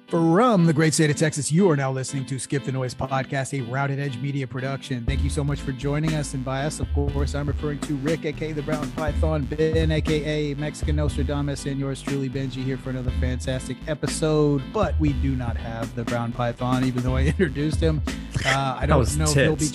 From the great state of Texas, you are now listening to Skip the Noise Podcast, a Rounded Edge media production. Thank you so much for joining us. And by us, of course, I'm referring to Rick, a.k.a. the Brown Python, Ben, a.k.a. Mexican Nostradamus, and yours truly, Benji, here for another fantastic episode. But we do not have the Brown Python, even though I introduced him. I don't know if he'll be.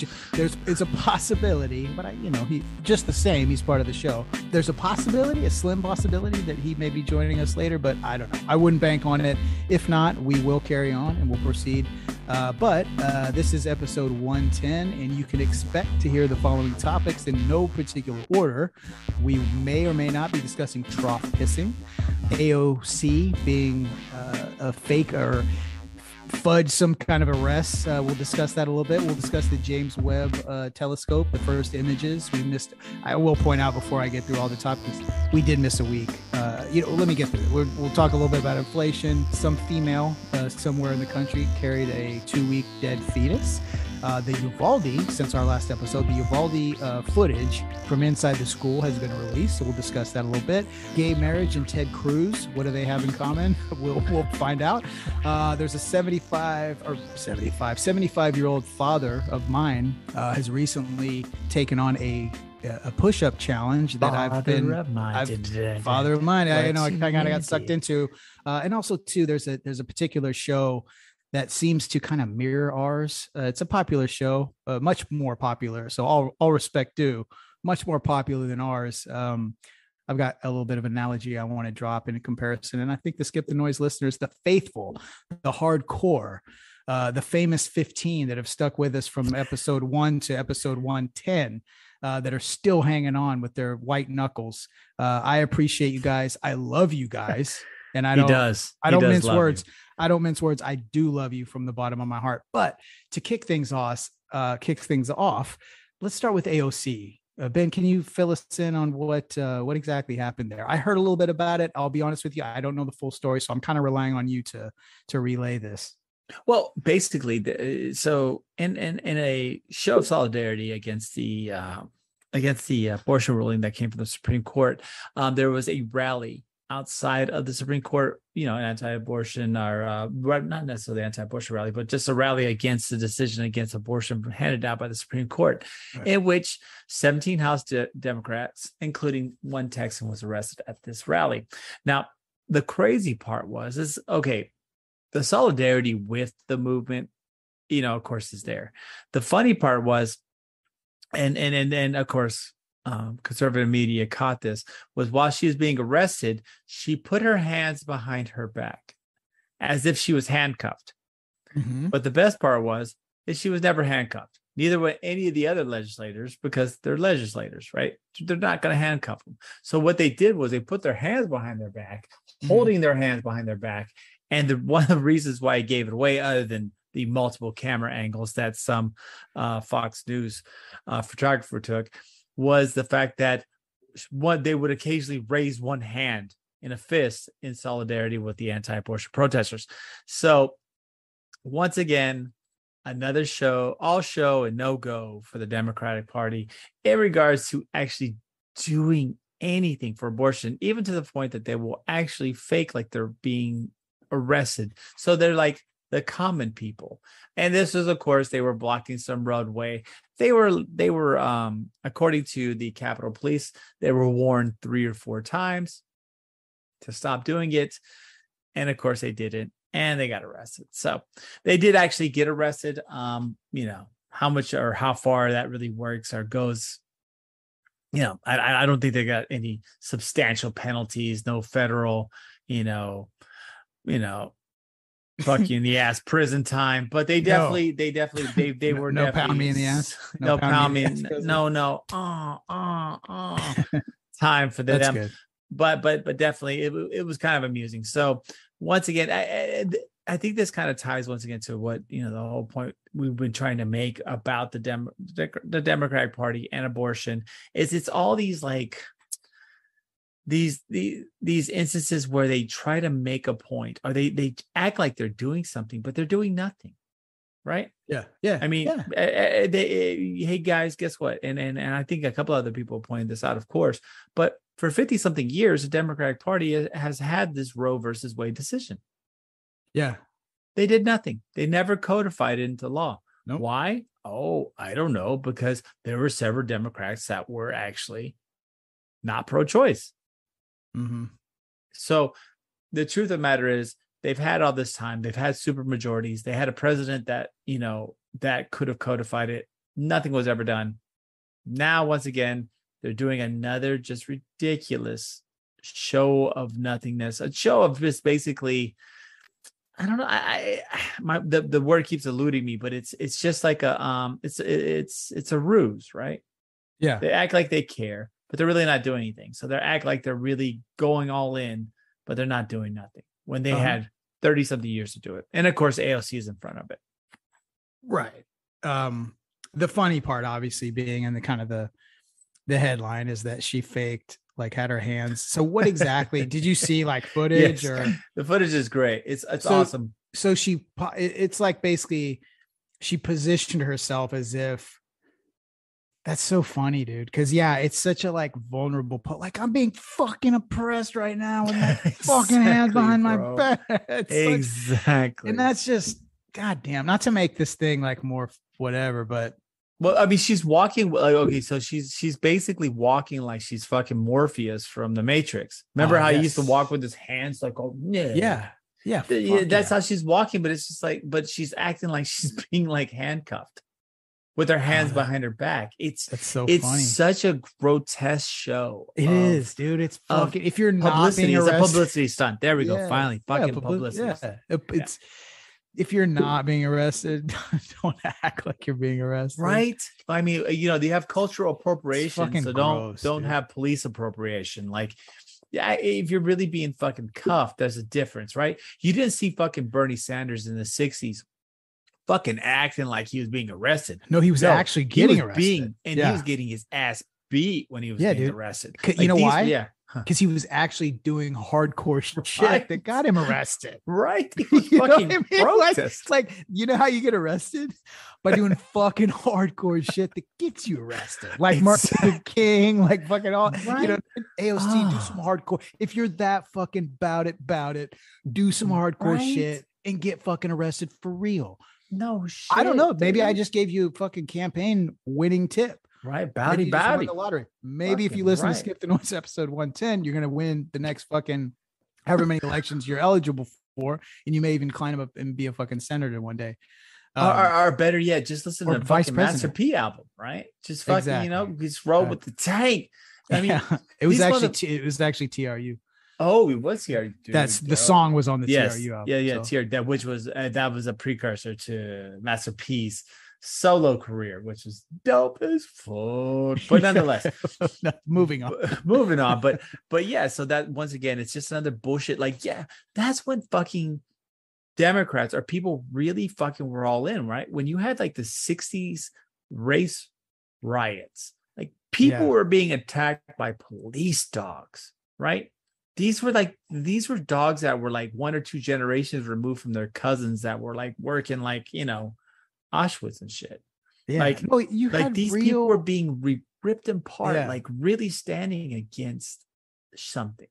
It's a possibility, but he just the same. He's part of the show. There's a possibility, a slim possibility, that he may be joining us later, but I don't know. I wouldn't bank on it. If not, we will carry on and we'll proceed. But this is episode 110, and you can expect to hear the following topics in no particular order. We may or may not be discussing trough pissing, AOC being a fake or fudge some kind of arrest. We'll discuss that a little bit. We'll discuss the James Webb telescope, the first images we missed. I will point out before I get through all the topics, we did miss a week. Let me get through it. We'll talk a little bit about inflation. Some female somewhere in the country carried a 2-week dead fetus. The Uvalde, since our last episode, the Uvalde footage from inside the school has been released, so we'll discuss that a little bit. Gay marriage and Ted Cruz, what do they have in common? We'll find out. There's a 75-year-old father of mine has recently taken on a push-up challenge that father of mine. I kind of got sucked into, and also too, there's a particular show that seems to kind of mirror ours. It's a popular show, much more popular. So all respect due, much more popular than ours. I've got a little bit of analogy I want to drop in comparison. And I think the Skip the Noise listeners, the faithful, the hardcore, the famous 15 that have stuck with us from episode 1 to episode 110, that are still hanging on with their white knuckles. I appreciate you guys. I love you guys. And I don't mince words. I don't mince words. I do love you from the bottom of my heart. But to kick things off, let's start with AOC. Ben, can you fill us in on what exactly happened there? I heard a little bit about it. I'll be honest with you. I don't know the full story, so I'm kind of relying on you to relay this. Well, basically, so in a show of solidarity against the abortion ruling that came from the Supreme Court, there was a rally outside of the Supreme Court, an anti-abortion or not necessarily anti-abortion rally, but just a rally against the decision against abortion handed out by the Supreme Court, right, in which 17 House Democrats, including one Texan, was arrested at this rally. Now, the crazy part is the solidarity with the movement, of course, is there. The funny part was, and of course, conservative media caught this, was while she was being arrested, she put her hands behind her back as if she was handcuffed. Mm-hmm. But the best part was that she was never handcuffed. Neither were any of the other legislators, because they're legislators, right? They're not going to handcuff them. So what they did was they put their hands behind their back, holding their hands behind their back. And one of the reasons why I gave it away, other than the multiple camera angles that some Fox News photographer took, was the fact that they would occasionally raise one hand in a fist in solidarity with the anti-abortion protesters. So once again, another show and no-go for the Democratic Party in regards to actually doing anything for abortion, even to the point that they will actually fake like they're being arrested. So they're like the common people. And this is, of course, they were blocking some roadway. They were according to the Capitol Police, they were warned 3 or 4 times to stop doing it. And of course they didn't, and they got arrested. So they did actually get arrested. How much or how far that really works or goes, I don't think they got any substantial penalties, no federal, fuck you in the ass prison time, but they definitely they were no pound me in the ass, no pound me, no time for them. That's good. But definitely it was kind of amusing. So once again, I think this kind of ties once again to what the whole point we've been trying to make about the Democratic Party and abortion is it's all these like these instances where they try to make a point, or they act like they're doing something, but they're doing nothing. Right. Yeah. I mean, hey guys, guess what? And I think a couple other people pointed this out, of course, but for 50 something years, the Democratic Party has had this Roe versus Wade decision. Yeah. They did nothing. They never codified it into law. Nope. Why? Oh, I don't know, because there were several Democrats that were actually not pro-choice. Mm-hmm. So the truth of the matter is, they've had all this time. They've had super majorities. They had a president that, that could have codified it. Nothing was ever done. Now, once again, they're doing another just ridiculous show of nothingness, a show of just basically, I don't know. The word keeps eluding me, but it's just like it's a ruse, right? Yeah. They act like they care, but they're really not doing anything. So they act like they're really going all in, but they're not doing nothing when they had 30 something years to do it. And of course, AOC is in front of it. Right. The funny part, obviously, being in the kind of the headline is that she faked, like, had her hands. So what exactly did you see, like, footage? Yes. Or the footage is great. It's awesome. So it's like basically she positioned herself as if, that's so funny, dude. Because it's such a like vulnerable like, I'm being fucking oppressed right now with my fucking hands behind my back. Exactly. And that's just goddamn. Not to make this thing like more whatever, but well, I mean, she's walking like, okay, so she's basically walking like she's fucking Morpheus from the Matrix. Remember how he used to walk with his hands like, oh yeah. That's how she's walking, but it's just like, but she's acting like she's being like handcuffed with her hands behind her back. It's funny. Such a grotesque show. It is, dude. It's fucking, if you're not being arrested, it's a publicity stunt. There we go. Finally, fucking publicity. It's if you're not being arrested, don't act like you're being arrested. Right. I mean, they have cultural appropriation, so don't have police appropriation. Like, if you're really being fucking cuffed, there's a difference, right? You didn't see fucking Bernie Sanders in the 60s fucking acting like he was being arrested. No, he was actually getting arrested. He was getting his ass beat when he was being arrested. You know why? Yeah. Because he was actually doing hardcore shit that got him arrested. Right. He was fucking protest. Like, you know how you get arrested? By doing fucking hardcore shit that gets you arrested. Like Martin Luther King, like fucking all, AOC, do some hardcore. If you're that fucking bout it, do some hardcore shit and get fucking arrested for real. No shit. I don't know. Maybe I just gave you a fucking campaign winning tip. Right, bowdy. The lottery. Maybe if you listen to right. Skip the Noise episode 110, you're gonna win the next fucking however many elections you're eligible for, and you may even climb up and be a fucking senator one day. Or better yet, just listen to the fucking president. Master P album, right? Just fucking, just roll with the tank. I mean, it was actually TRU. Oh, it was TRU. That's the song was on the TRU album. Yeah, TRU. That which was that was a precursor to Master P's solo career, which was dope as fuck. But nonetheless, moving on. But yeah, so that once again, it's just another bullshit. Like, yeah, that's when fucking Democrats or people really fucking were all in, right? When you had like the 60s race riots, like people were being attacked by police dogs, right? These were dogs that were like 1 or 2 generations removed from their cousins that were like working like, Auschwitz and shit. Yeah. These people were being ripped apart, like really standing against something.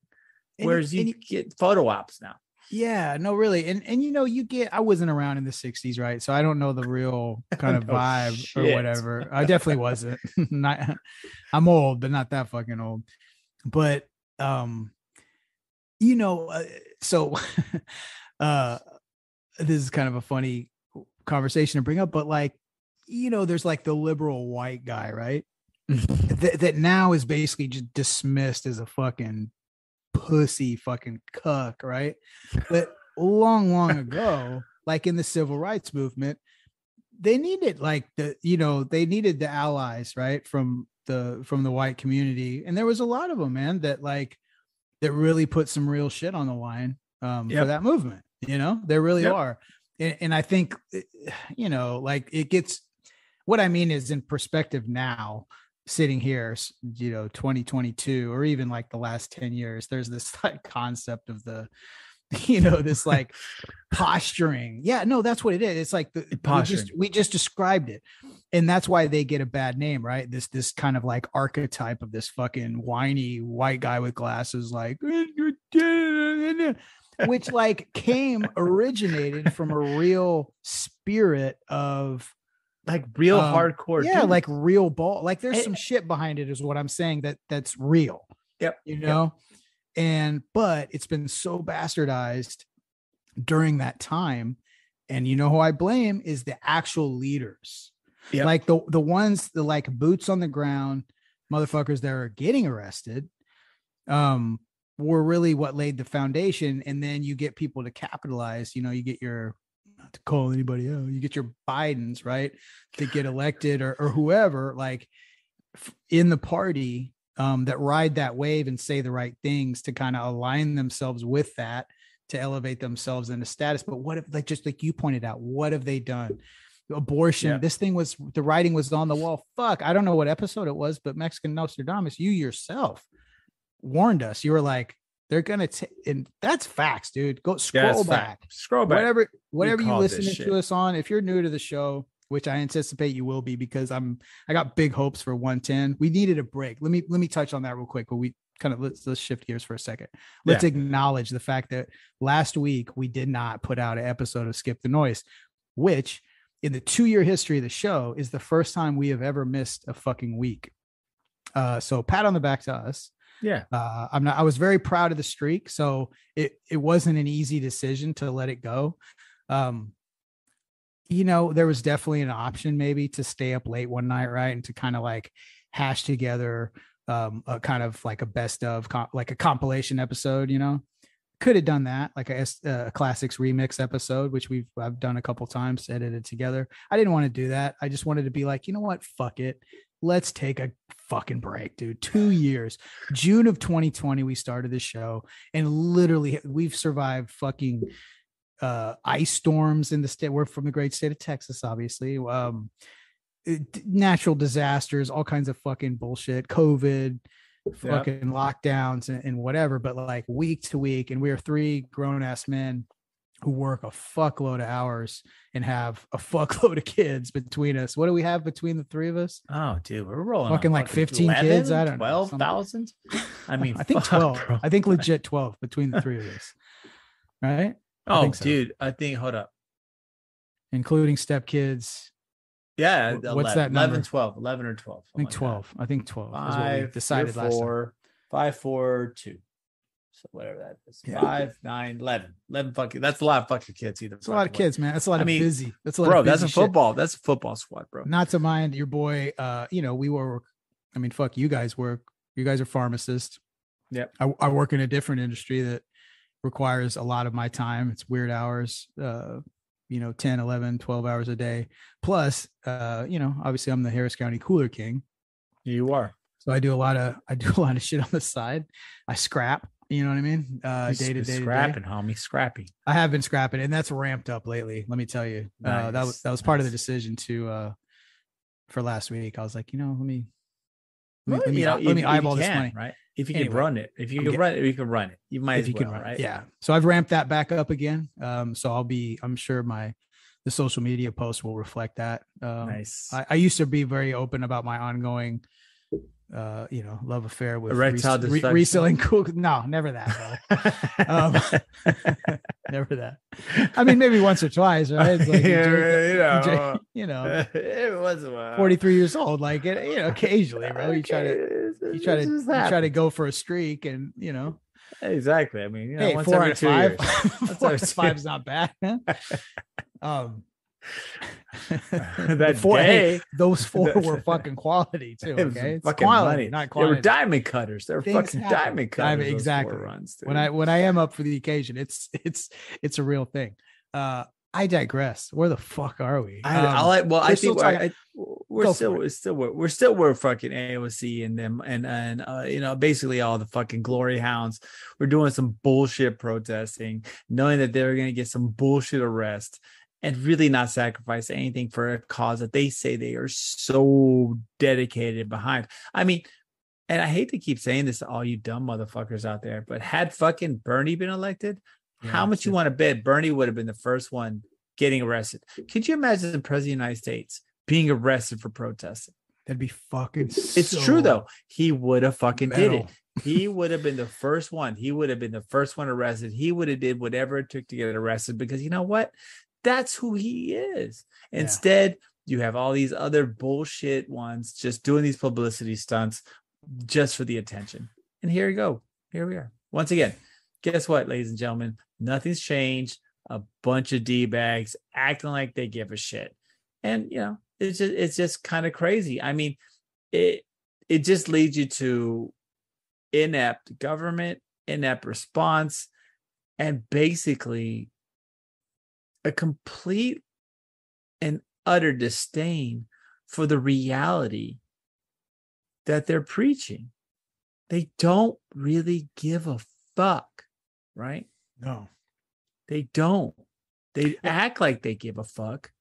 Whereas you get photo ops now. Yeah, no, really. And I wasn't around in the 60s, right? So I don't know the real kind of vibe or whatever. I definitely wasn't. I'm old, but not that fucking old. But so this is kind of a funny conversation to bring up, but like, there's like the liberal white guy, right? that now is basically just dismissed as a fucking pussy fucking cuck, right? But long ago, like in the civil rights movement, they needed the allies, right, from the white community, and there was a lot of them, man, that really put some real shit on the line for that movement. There really are, and I think it gets. What I mean is, in perspective now, sitting here, 2022, or even like the last 10 years, there's this like concept of the, this like posturing. Yeah, no, that's what it is. It's like we just described it. And that's why they get a bad name, right? This kind of like archetype of this fucking whiny white guy with glasses, like, I which like originated from a real spirit of like real hardcore. Yeah, dudes. like real ball. Like there's some shit behind it is what I'm saying that's real. Yep. You know? Yep. But it's been so bastardized during that time. And you know who I blame is the actual leaders. Yep. Like the ones, the like boots on the ground motherfuckers that are getting arrested were really what laid the foundation. And then you get people to capitalize, you know, you get your, not to call anybody out, you get your Bidens, right, to get elected or whoever, like in the party that ride that wave and say the right things to kind of align themselves with that, to elevate themselves into status. But what if, like, just like you pointed out, what have they done? Abortion. This thing was, the writing was on the wall. Fuck, I don't know what episode it was, but Mexican Nostradamus, you yourself warned us. You were like, they're gonna and that's facts, dude. Go scroll back. Scroll back. Whatever you listening to us on. If you're new to the show, which I anticipate you will be, because I got big hopes for 110. We needed a break. Let me touch on that real quick, but we kind of let's shift gears for a second. Let's acknowledge the fact that last week we did not put out an episode of Skip the Noise, which in the 2-year history of the show is the first time we have ever missed a fucking week. So pat on the back to us. Yeah. I was very proud of the streak. So it wasn't an easy decision to let it go. You know, there was definitely an option maybe to stay up late one night, right, and to kind of like hash together a kind of like a best of like a compilation episode, you know. Could have done that, like a classics remix episode, which I've done a couple times, edited together. I didn't want to do that. I just wanted to be like, you know what, fuck it, let's take a fucking break, dude. 2 years, June of 2020, we started this show, and literally we've survived fucking ice storms in the state. We're from the great state of Texas, obviously. Natural disasters, all kinds of fucking bullshit, COVID, fucking lockdowns and whatever, but like week to week. And we are 3 grown-ass men who work a fuckload of hours and have a fuckload of kids between us. What do we have between the 3 of us? Oh, dude, we're rolling fucking like 15 11, kids. I don't 12,000. I mean, I think 12. Bro. I think legit 12 between the 3 of us. Right? Oh, so. Dude, I think, hold up, including stepkids. Yeah, what's 11, that number? 11 or 12. I think 12. I think 12 5, is what we decided last time. 5, 4, 2. So whatever that is. 5, 9, 11. 11 fucking. That's a lot of fucking kids. Either. That's a lot of kids, man. That's a lot of busy. That's a lot of busy that's a football. Shit. That's a football squad, bro. Not to mind your boy. You know, we were. I mean, fuck, you guys work. You guys are pharmacists. Yep. I work in a different industry that requires a lot of my time. It's weird hours. You know, 10, 11, 12 hours a day. Plus, you know, obviously I'm the Harris County Cooler King. You are. So I do a lot of shit on the side. I scrap, you know what I mean? Day to day. Scrapping, homie, scrappy. I have been scrapping, and that's ramped up lately. Let me tell you. Nice. That was part of the decision to for last week. I was like, you know, let me eyeball this money. Right. If you can run it, if you can run it, you can run it. You might as well, right? Yeah. So I've ramped that back up again. So I'm sure the social media posts will reflect that. Nice. I used to be very open about my ongoing, you know, love affair with reselling cool. No, never that. Never that. I mean, maybe once or twice, right? It's like, you know, it was 43 years old. Like, you know, occasionally, bro, you try to go for a streak, and you know, exactly. I mean, you know, hey, once 4 every out of 2 5. years. 4 out of 5 is not bad, man. That day, those 4 were fucking quality too. Okay, it's fucking quality, money. not quality. They were diamond cutters. They were fucking diamond cutters. Exactly. Runs, when I am up for the occasion, it's a real thing. I digress. Where the fuck are we? I think we're still fucking AOC and them and you know, basically all the fucking glory hounds. We're doing some bullshit protesting, knowing that they're gonna get some bullshit arrest, and really not sacrifice anything for a cause that they say they are so dedicated behind. I mean, and I hate to keep saying this to all you dumb motherfuckers out there, but had fucking Bernie been elected, how much you want to bet Bernie would have been the first one getting arrested? Could you imagine the president of the United States being arrested for protesting? That'd be fucking. It's true though. He would have fucking did it. He would have been the first one. He would have been the first one arrested. He would have did whatever it took to get arrested because you know what? That's who he is. Yeah. Instead, you have all these other bullshit ones just doing these publicity stunts just for the attention. And here you go. Here we are. Once again, guess what, ladies and gentlemen? Nothing's changed. A bunch of D-bags acting like they give a shit. And, you know, it's just kind of crazy. I mean, it just leads you to inept government, inept response, and basically a complete and utter disdain for the reality that they're preaching. They don't really give a fuck, right? No. They don't. They act like they give a fuck,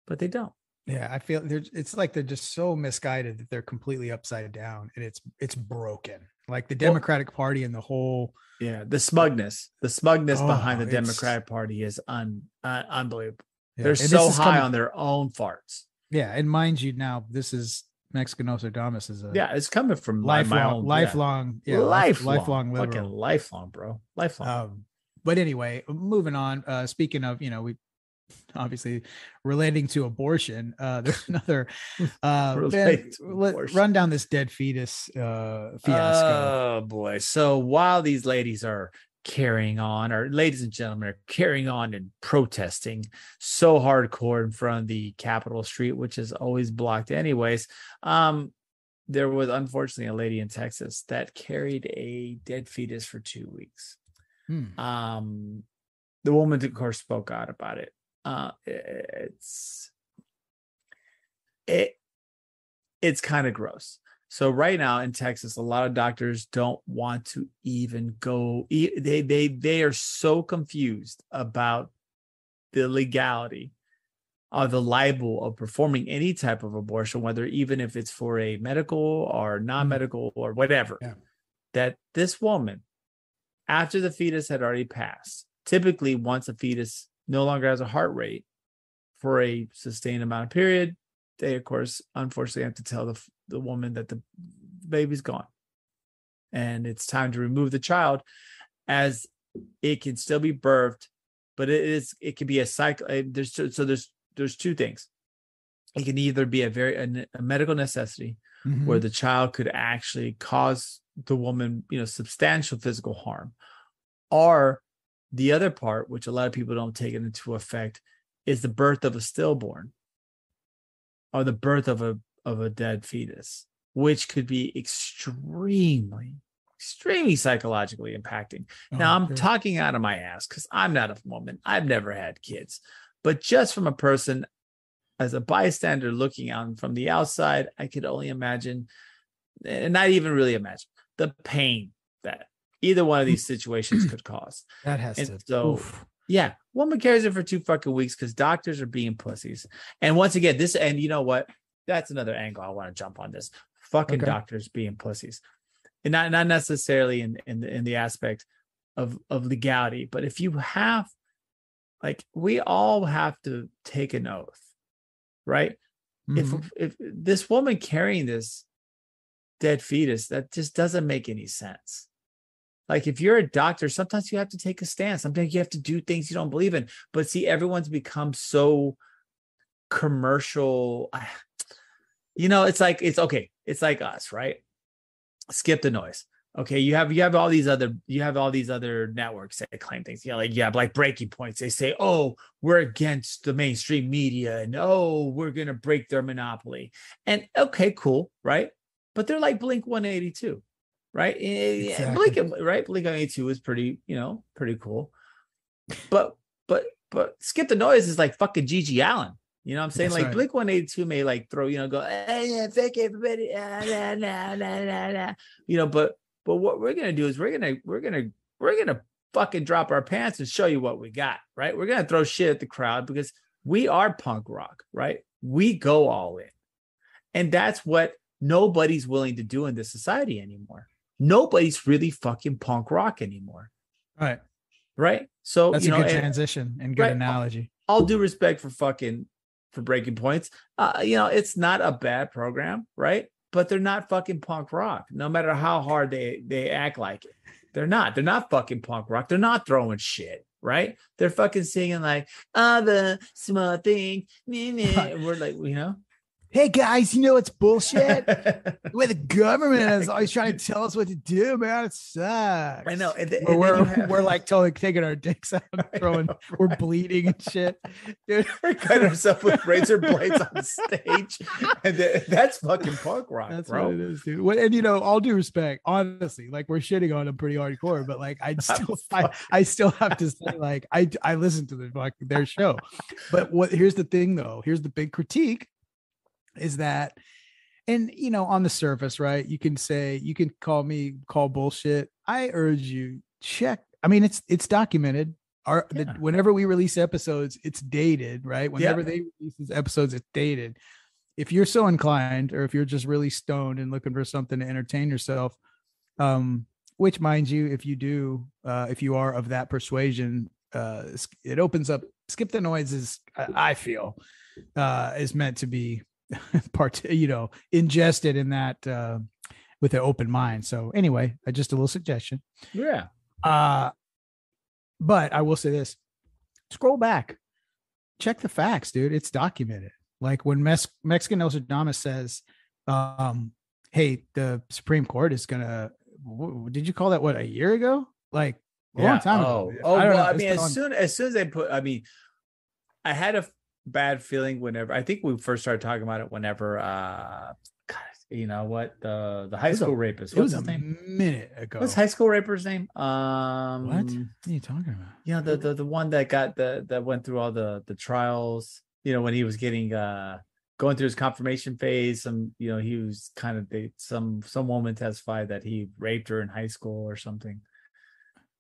but they don't. Yeah, I feel it's like they're just so misguided that they're completely upside down and it's broken. Like the Democratic Party and the whole the smugness behind the Democratic Party is unbelievable. Yeah. They're so high on their own farts. Yeah, and mind you, now this is Mexica Nostradamus is it's coming from lifelong fucking lifelong, bro, lifelong. But anyway, moving on. Speaking of, you know, we obviously relating to abortion. There's another. Run down this dead fetus fiasco. Oh boy! So while these ladies are carrying on, or ladies and gentlemen are carrying on and protesting so hardcore in front of the Capitol Street, which is always blocked anyways, there was unfortunately a lady in Texas that carried a dead fetus for 2 weeks. The woman, of course, spoke out about it. It's kind of gross. So right now in Texas, a lot of doctors don't want to even go. They are so confused about the legality or the libel of performing any type of abortion, whether even if it's for a medical or non-medical or whatever, that this woman, after the fetus had already passed, typically once a fetus no longer has a heart rate for a sustained amount of period, they, of course, unfortunately have to tell the woman that the baby's gone. And it's time to remove the child, as it can still be birthed, but it can be a cycle. There's two things. It can either be a medical necessity where the child could actually cause the woman, substantial physical harm, or the other part, which a lot of people don't take it into effect, is the birth of a stillborn or the birth of a dead fetus, which could be extremely psychologically impacting. Now, I'm talking out of my ass because I'm not a woman. I've never had kids. But just from a person, as a bystander looking out from the outside, I could only imagine, and not even really imagine, the pain that either one of these situations could cause. That has to. So, woman carries it for 2 fucking weeks because doctors are being pussies. And once again, and you know what? That's another angle I want to jump on this. Fucking doctors being pussies. And not necessarily in the aspect of legality, but if you have, like, we all have to take an oath, right? If this woman carrying this dead fetus, that just doesn't make any sense. Like, if you're a doctor, sometimes you have to take a stand. Sometimes you have to do things you don't believe in. But see, everyone's become so commercial. It's like us, right? Skip the noise. Okay, you have all these other networks that claim things. Like Breaking Points. They say, "Oh, we're against the mainstream media, and we're gonna break their monopoly." And okay, cool, right? But they're like Blink 182, right? Exactly. Blink 182 is pretty cool. But Skip the Noise is like fucking Gigi Allen. You know what I'm saying? That's like right. Blink 182 may like throw, go, hey, thank everybody. But what we're gonna do is we're gonna fucking drop our pants and show you what we got, right? We're gonna throw shit at the crowd because we are punk rock, right? We go all in. And that's what nobody's willing to do in this society anymore. Nobody's really fucking punk rock anymore. Right. So that's a good transition and good analogy. All due respect for Breaking Points. It's not a bad program, right? but they're not fucking punk rock. No matter how hard they act like it, they're not fucking punk rock. They're not throwing shit, right? They're fucking singing like the small thing. And we're like, hey guys, it's bullshit. The way the government is always trying to tell us what to do, man. It sucks. I know. We're like totally taking our dicks out and throwing, we're bleeding and shit. Dude, we're cutting ourselves with razor blades on stage. And that's fucking punk rock, that's bro. what it is, dude. And all due respect, honestly, like we're shitting on them pretty hardcore, but like I still have to say, like, I listen to their show. But here's the thing though, here's the big critique. Is that, and on the surface, right? You can call bullshit. I urge you check. I mean, it's documented. Whenever we release episodes, it's dated, right? Whenever they release these episodes, it's dated. If you're so inclined, or if you're just really stoned and looking for something to entertain yourself, which, mind you, if you are of that persuasion, it opens up. Skip the Noise is, I feel, is meant to be ingested in that with an open mind. So anyway, just a little suggestion. Yeah. But I will say this: scroll back, check the facts, dude. It's documented. Like when Mexican Nostradamus says, "Hey, the Supreme Court is gonna." Did you call that a year ago? Like a long time ago. I mean, as soon as they put, I mean, I had a bad feeling whenever, I think we first started talking about it whenever the high school rapist, what's his name? Minute ago. What's high school raper's name? What are you talking about? The one that got that went through all the trials, when he was getting going through his confirmation phase. He was kind of some woman testified that he raped her in high school or something.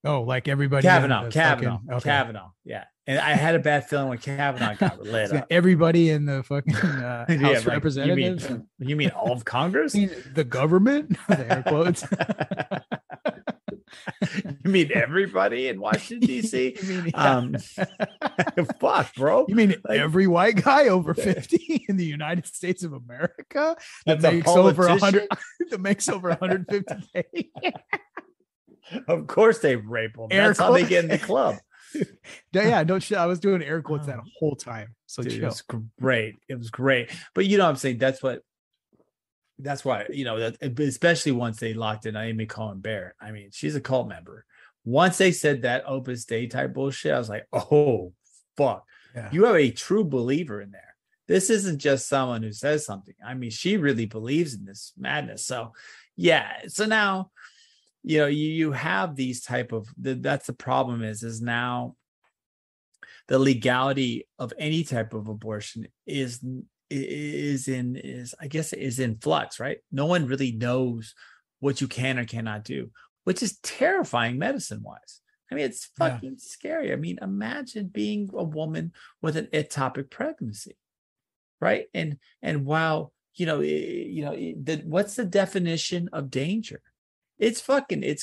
Oh, like everybody. Kavanaugh. Yeah. And I had a bad feeling when Kavanaugh got lit up. Everybody in the fucking House of Representatives. You mean all of Congress? The government? The air quotes. You mean everybody in Washington, D.C.? Fuck, bro. You mean every white guy over 50 in the United States of America that makes over 100? That makes over 150K. Of course they rape them. That's how they get in the club. Yeah, no shit. I was doing air quotes that whole time. So dude, it was great. It was great. But what I'm saying, that's why, that especially once they locked in Amy Coney Barrett. I mean, she's a cult member. Once they said that Opus Dei type bullshit, I was like, oh fuck. Yeah. You have a true believer in there. This isn't just someone who says something. I mean, she really believes in this madness. So yeah. So now, you have these type of, that's the problem is now the legality of any type of abortion is in flux, right? No one really knows what you can or cannot do, which is terrifying medicine wise. I mean, it's fucking scary. I mean, imagine being a woman with an ectopic pregnancy, right? And while, what's the definition of danger? It's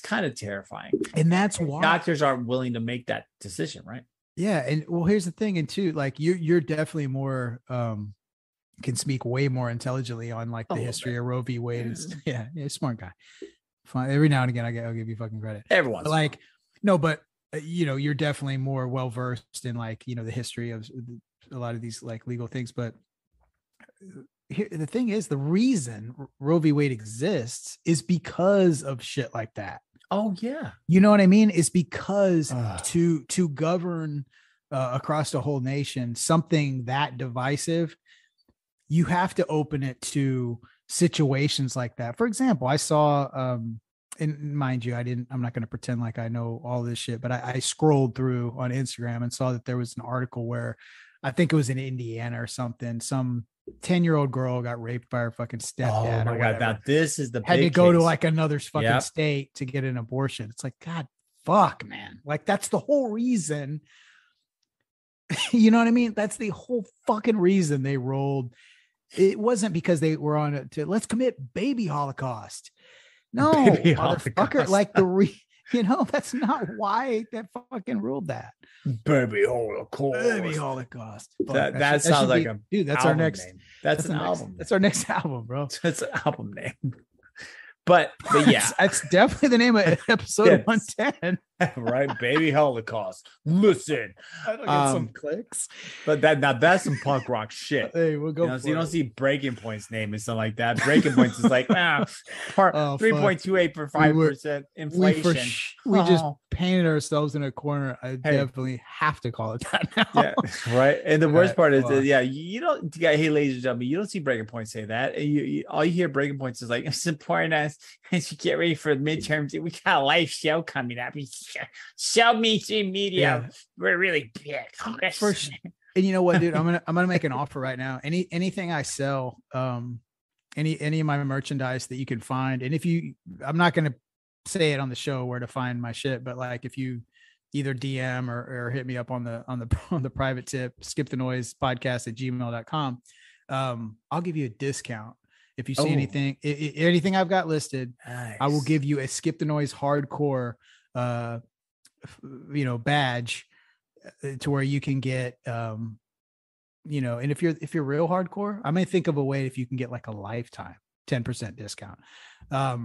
kind of terrifying. And that's why doctors aren't willing to make that decision, right? Yeah. And well, here's the thing. And too, like you're definitely more, can speak way more intelligently on like the history of Roe v. Wade. Yeah. Smart guy. Fine. Every now and again, I'll give you fucking credit. Everyone's like, no, but you're definitely more well-versed in like, the history of a lot of these like legal things. But here, the thing is, the reason Roe v. Wade exists is because of shit like that. Oh yeah. You know what I mean? It's because to govern across the whole nation, something that divisive, you have to open it to situations like that. For example, I saw, and mind you, I'm not going to pretend like I know all this shit, but I scrolled through on Instagram and saw that there was an article where I think it was in Indiana or something, some 10-year-old girl got raped by her fucking stepdad. Oh my God. Now this is the had to go to like another fucking state to get an abortion. It's like, God, fuck, man. Like that's the whole reason. You know what I mean? That's the whole fucking reason they rolled. It wasn't because they were on it to let's commit baby Holocaust. No, motherfucker. Like That's not why that fucking ruled that. Baby Holocaust. Baby Holocaust. That sounds like a dude. That's our next name. That's an album. That's our next album, bro. That's an album name. But yeah, that's definitely the name of episode 110. Right, Baby Holocaust. Listen, I don't get some clicks, but that's some punk rock shit. Hey, we'll go. So you don't see Breaking Points name and something like that. Breaking Points is like 3.28 for 5% inflation. We just painted ourselves in a corner. I definitely have to call it that now. Yeah, right. And the worst part is that, you don't. Hey, ladies and gentlemen, you don't see Breaking Points say that. All you hear Breaking Points is like, it's important as you get ready for midterms. We got a live show coming up. Show mainstream media. We're really big. And you know what, dude? I'm gonna make an offer right now. Anything I sell, any of my merchandise that you can find, and I'm not gonna say it on the show where to find my shit, but like if you either DM or hit me up on the private tip, skip the noise podcast @gmail.com. I'll give you a discount. If you see anything I've got listed, nice. I will give you a Skip the Noise hardcore badge to where you can get and if you're real hardcore, I may think of a way if you can get like a lifetime 10% discount. But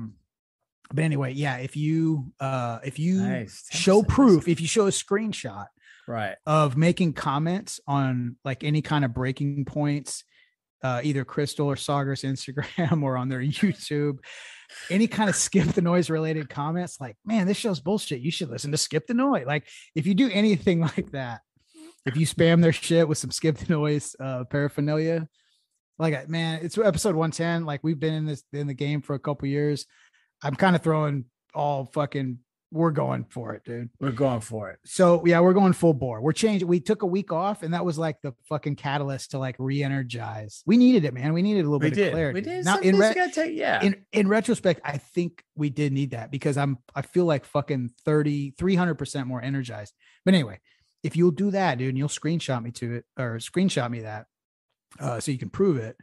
anyway, if you nice. Show proof, if you show a screenshot right of making comments on like any kind of breaking points, either Crystal or Sauger's Instagram or on their YouTube, any kind of Skip the Noise related comments, like, man, this show's bullshit, you should listen to Skip the Noise. Like if you do anything like that, if you spam their shit with some Skip the Noise paraphernalia, like, man, it's episode 110. Like we've been in the game for a couple years. I'm kind of throwing all fucking, we're going for it, dude. We're going for it. So yeah, we're going full bore. We're changing. We took a week off, and that was like the fucking catalyst to like re-energize. We needed it, man. We needed a little bit of clarity. We did. Now in retrospect, I think we did need that because I feel like fucking 300% more energized. But anyway, if you'll do that, dude, and you'll screenshot me that, so you can prove it.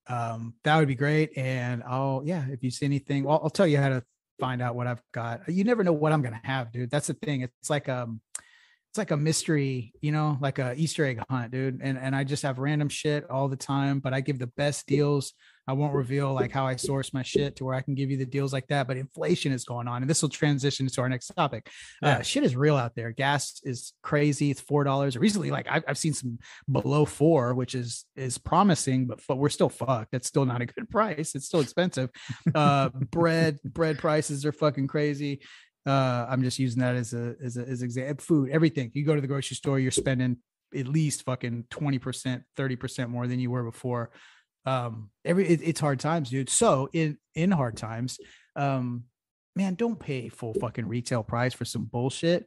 That would be great. And if you see anything, I'll tell you how to find out what I've got. You never know what I'm going to have, dude. That's the thing. It's like a mystery, like a Easter egg hunt, dude. And I just have random shit all the time, but I give the best deals. I won't reveal like how I source my shit to where I can give you the deals like that, but inflation is going on, and this will transition to our next topic. Shit is real out there. Gas is crazy. It's $4 recently. Like I've seen some below $4, which is promising, but we're still fucked. That's still not a good price. It's still expensive. Bread prices are fucking crazy. I'm just using that as example. Food, everything. You go to the grocery store, you're spending at least fucking 20%, 30% more than you were before. It's hard times, dude. So in hard times, man, don't pay full fucking retail price for some bullshit.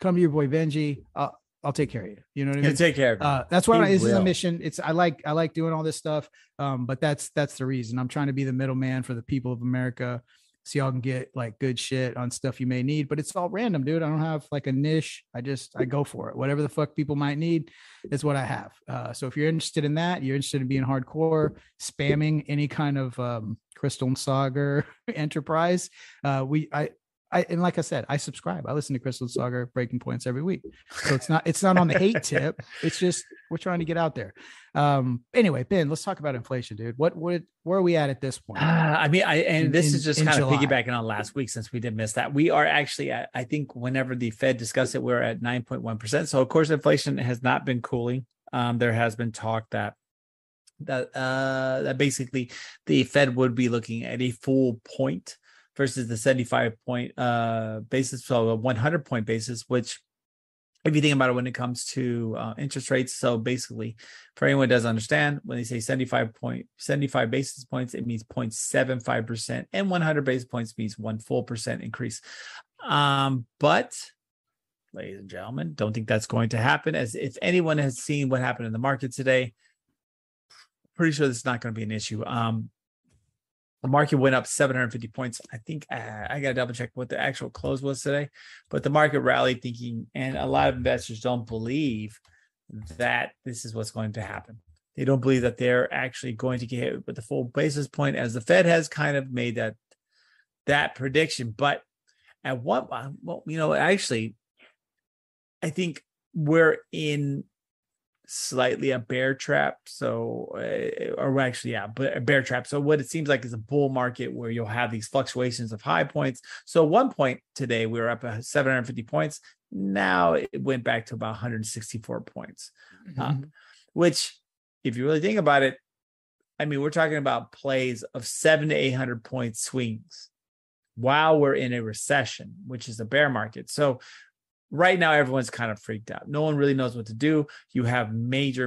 Come to your boy Benji. I'll take care of you. You know what I mean? Take care of you. That's why this is a mission. I like doing all this stuff. But that's the reason. I'm trying to be the middleman for the people of America, so y'all can get like good shit on stuff you may need, but it's all random, dude. I don't have like a niche. I go for it. Whatever the fuck people might need is what I have. So if you're interested in that, you're interested in being hardcore, spamming any kind of Crystal and Sauger enterprise. And like I said, I subscribe. I listen to Crystal and Sauger Breaking Points every week. So it's not on the hate tip. It's just, we're trying to get out there. Anyway, Ben, let's talk about inflation, dude. Where are we at this point? This is just kind of piggybacking on last week, since we did miss that. We are actually at, I think whenever the Fed discussed it, we're at 9.1%. So of course, inflation has not been cooling. There has been talk that basically the Fed would be looking at a full point versus the 75 point basis, so a 100 point basis, which if you think about it when it comes to interest rates, so basically for anyone who doesn't understand, when they say 75 basis points, it means 0.75%, and 100 basis points means 1 full percent increase. But ladies and gentlemen, don't think that's going to happen. As if anyone has seen what happened in the market today, pretty sure this is not going to be an issue. The market went up 750 points. I think I got to double check what the actual close was today, but the market rallied thinking, and a lot of investors don't believe that this is what's going to happen. They don't believe that they're actually going to get hit with the full basis point, as the Fed has kind of made that prediction. But At what, well, actually, I think we're in slightly a bear trap. So, or actually, yeah, but a bear trap. So what it seems like is a bull market where you'll have these fluctuations of high points. So 1 point today, we were up at 750 points. Now it went back to about 164 points, which if you really think about it, I mean, we're talking about plays of 700 to 800 point swings while we're in a recession, which is a bear market. So right now, everyone's kind of freaked out. No one really knows what to do. You have major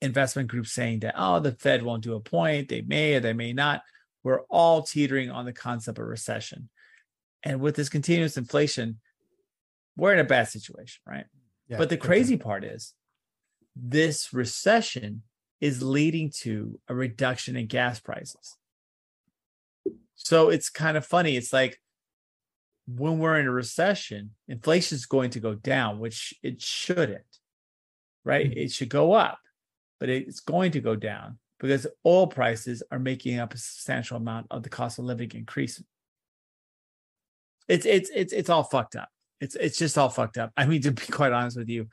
investment groups saying that, oh, the Fed won't do a point. They may or they may not. We're all teetering on the concept of recession. And with this continuous inflation, we're in a bad situation, right? Yeah, but the crazy part is this recession is leading to a reduction in gas prices. So it's kind of funny. It's like, when we're in a recession, inflation is going to go down, which it shouldn't, right? It should go up, but it's going to go down because oil prices are making up a substantial amount of the cost of living increase. It's all fucked up. It's just all fucked up. I mean, to be quite honest with you,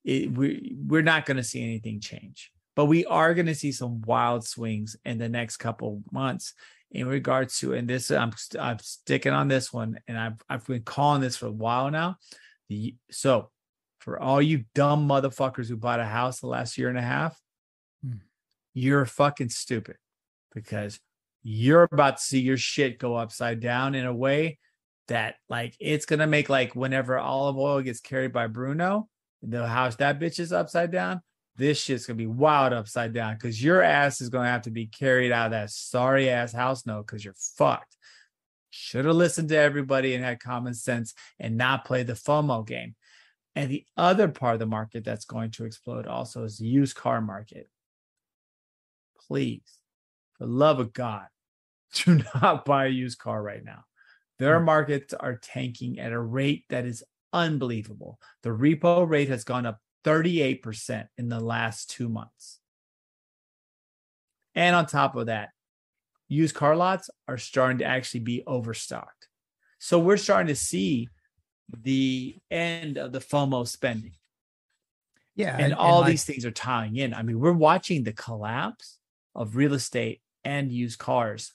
we're not going to see anything change, but we are going to see some wild swings in the next couple months. In regards to, and this, I'm sticking on this one, and I've been calling this for a while now. So, for all you dumb motherfuckers who bought a house the last year and a half, you're fucking stupid because you're about to see your shit go upside down in a way that, like, it's gonna make, like, whenever olive oil gets carried by Bruno, the house that bitch is upside down. This shit's gonna be wild upside down because your ass is gonna have to be carried out of that sorry ass house note because you're fucked. Should have listened to everybody and had common sense and not play the FOMO game. And the other part of the market that's going to explode also is the used car market. Please, for the love of God, do not buy a used car right now. Their markets are tanking at a rate that is unbelievable. The repo rate has gone up 38% in the last 2 months. And on top of that, used car lots are starting to actually be overstocked. So we're starting to see the end of the FOMO spending. Yeah. And all these things are tying in. I mean, we're watching the collapse of real estate and used cars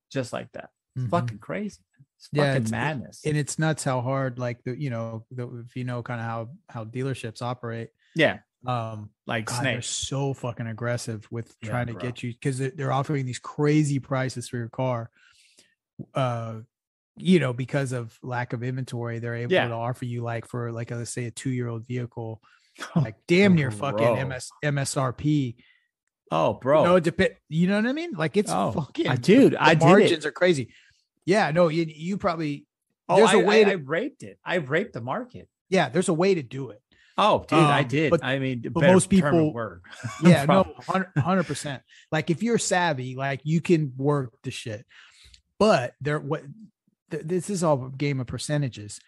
just like that. It's fucking crazy. It's fucking madness. And it's nuts how hard, like, if you know kind of how dealerships operate. Yeah. Like God, they're so fucking aggressive with trying to get you because they're offering these crazy prices for your car. Because of lack of inventory, they're able to offer you, like, for, like, let's say a 2-year-old vehicle, like damn near fucking MSRP. Oh, bro. You know what I mean? Like, it's fucking dude. The margins are crazy. Yeah, no, you probably. There's a way. I raped it. I raped the market. Yeah, there's a way to do it. Oh, dude, I did. But, I mean, but most people work. Yeah, no, 100%. Like, if you're savvy, like, you can work the shit. But this is all a game of percentages.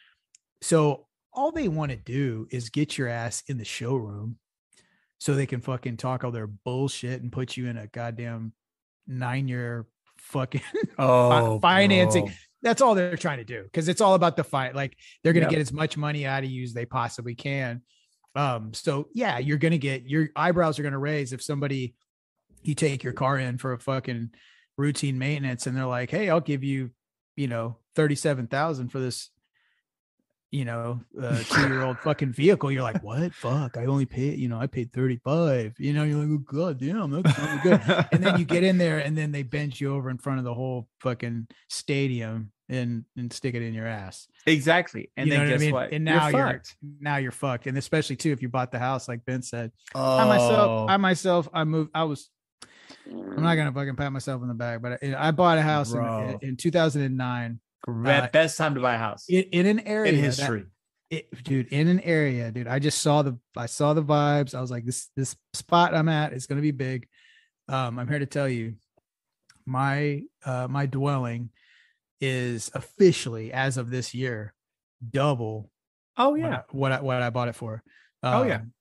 So all they want to do is get your ass in the showroom so they can fucking talk all their bullshit and put you in a goddamn 9-year fucking financing. Bro. That's all they're trying to do because it's all about the fight. Like, they're going to get as much money out of you as they possibly can. So yeah, you're going to get, your eyebrows are going to raise if you take your car in for a fucking routine maintenance and they're like, hey, I'll give you, $37,000 for this, 2-year-old fucking vehicle. You're like, what? Fuck, I only paid, I paid 35, you're like, oh, God damn, that's really good. And then you get in there and then they bend you over in front of the whole fucking stadium and stick it in your ass. Exactly. And then guess what? And now you're fucked. And especially too, if you bought the house, like Ben said, I'm not going to fucking pat myself in the back, but I bought a house in 2009. Best time to buy a house in an area in history, in an area, dude. I saw the vibes. I was like, this spot I'm at is going to be big. I'm here to tell you, my dwelling is officially, as of this year, double. Oh yeah, what I bought it for. And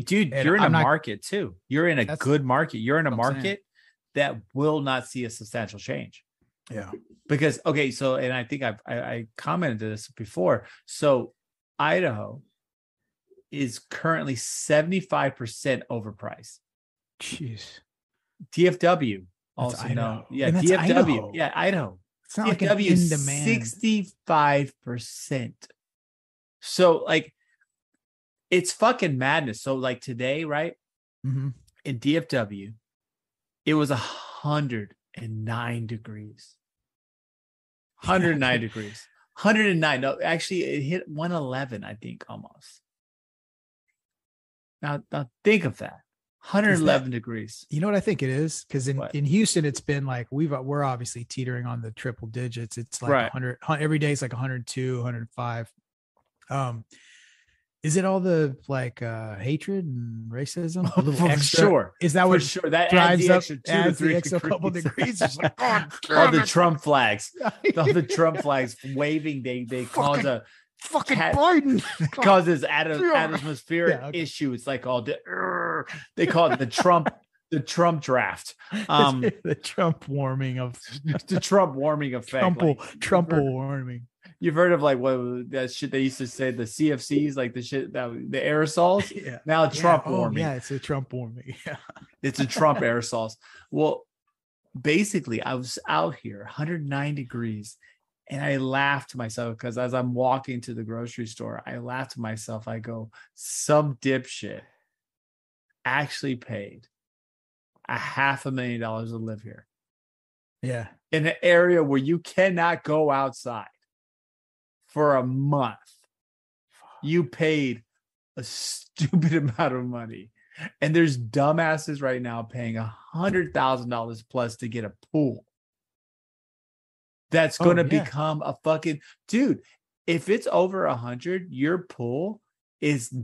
dude, you're in a market too. You're in a good market. You're in a market that will not see a substantial change. Yeah. Because, okay, so, and I think I commented this before. So Idaho is currently 75% overpriced. Jeez. DFW, That's also Idaho. known. Yeah, And that's DFW. Idaho. Yeah, Idaho. It's not like an DFW is in-demand. 65%. So, like, it's fucking madness. So, like, today, right? Mm-hmm. In DFW, it was 109 degrees. 109 degrees. 109. No, actually, it hit 111, I think, almost. Now think of that. 111 degrees. You know what I think it is? Because in Houston, it's been like we're obviously teetering on the triple digits. It's like 100 every day. It's like 102, 105. Is it all the like hatred and racism? A little extra. Sure. Is that what sure that drives adds up? The extra 2 to 3 the extra couple degrees. It's like, all the Trump flags. All the Trump flags waving. They cause a fucking Biden causes atmospheric issue. It's like all they call it the Trump draft. The Trump warming of the Trump warming effect. Trump warming. You've heard of like what that shit they used to say, the CFCs, like the shit that the aerosols. Yeah. Now Trump warming. Yeah, it's a Trump warming. Yeah. It's a Trump aerosols. Well, basically, I was out here, 109 degrees, and I laughed to myself because as I'm walking to the grocery store, I laughed to myself. I go, some dipshit actually paid $500,000 to live here. Yeah. In an area where you cannot go outside for a month. You paid a stupid amount of money. And there's dumbasses right now paying $100,000 plus to get a pool. That's going to become a fucking dude. If it's over 100, your pool is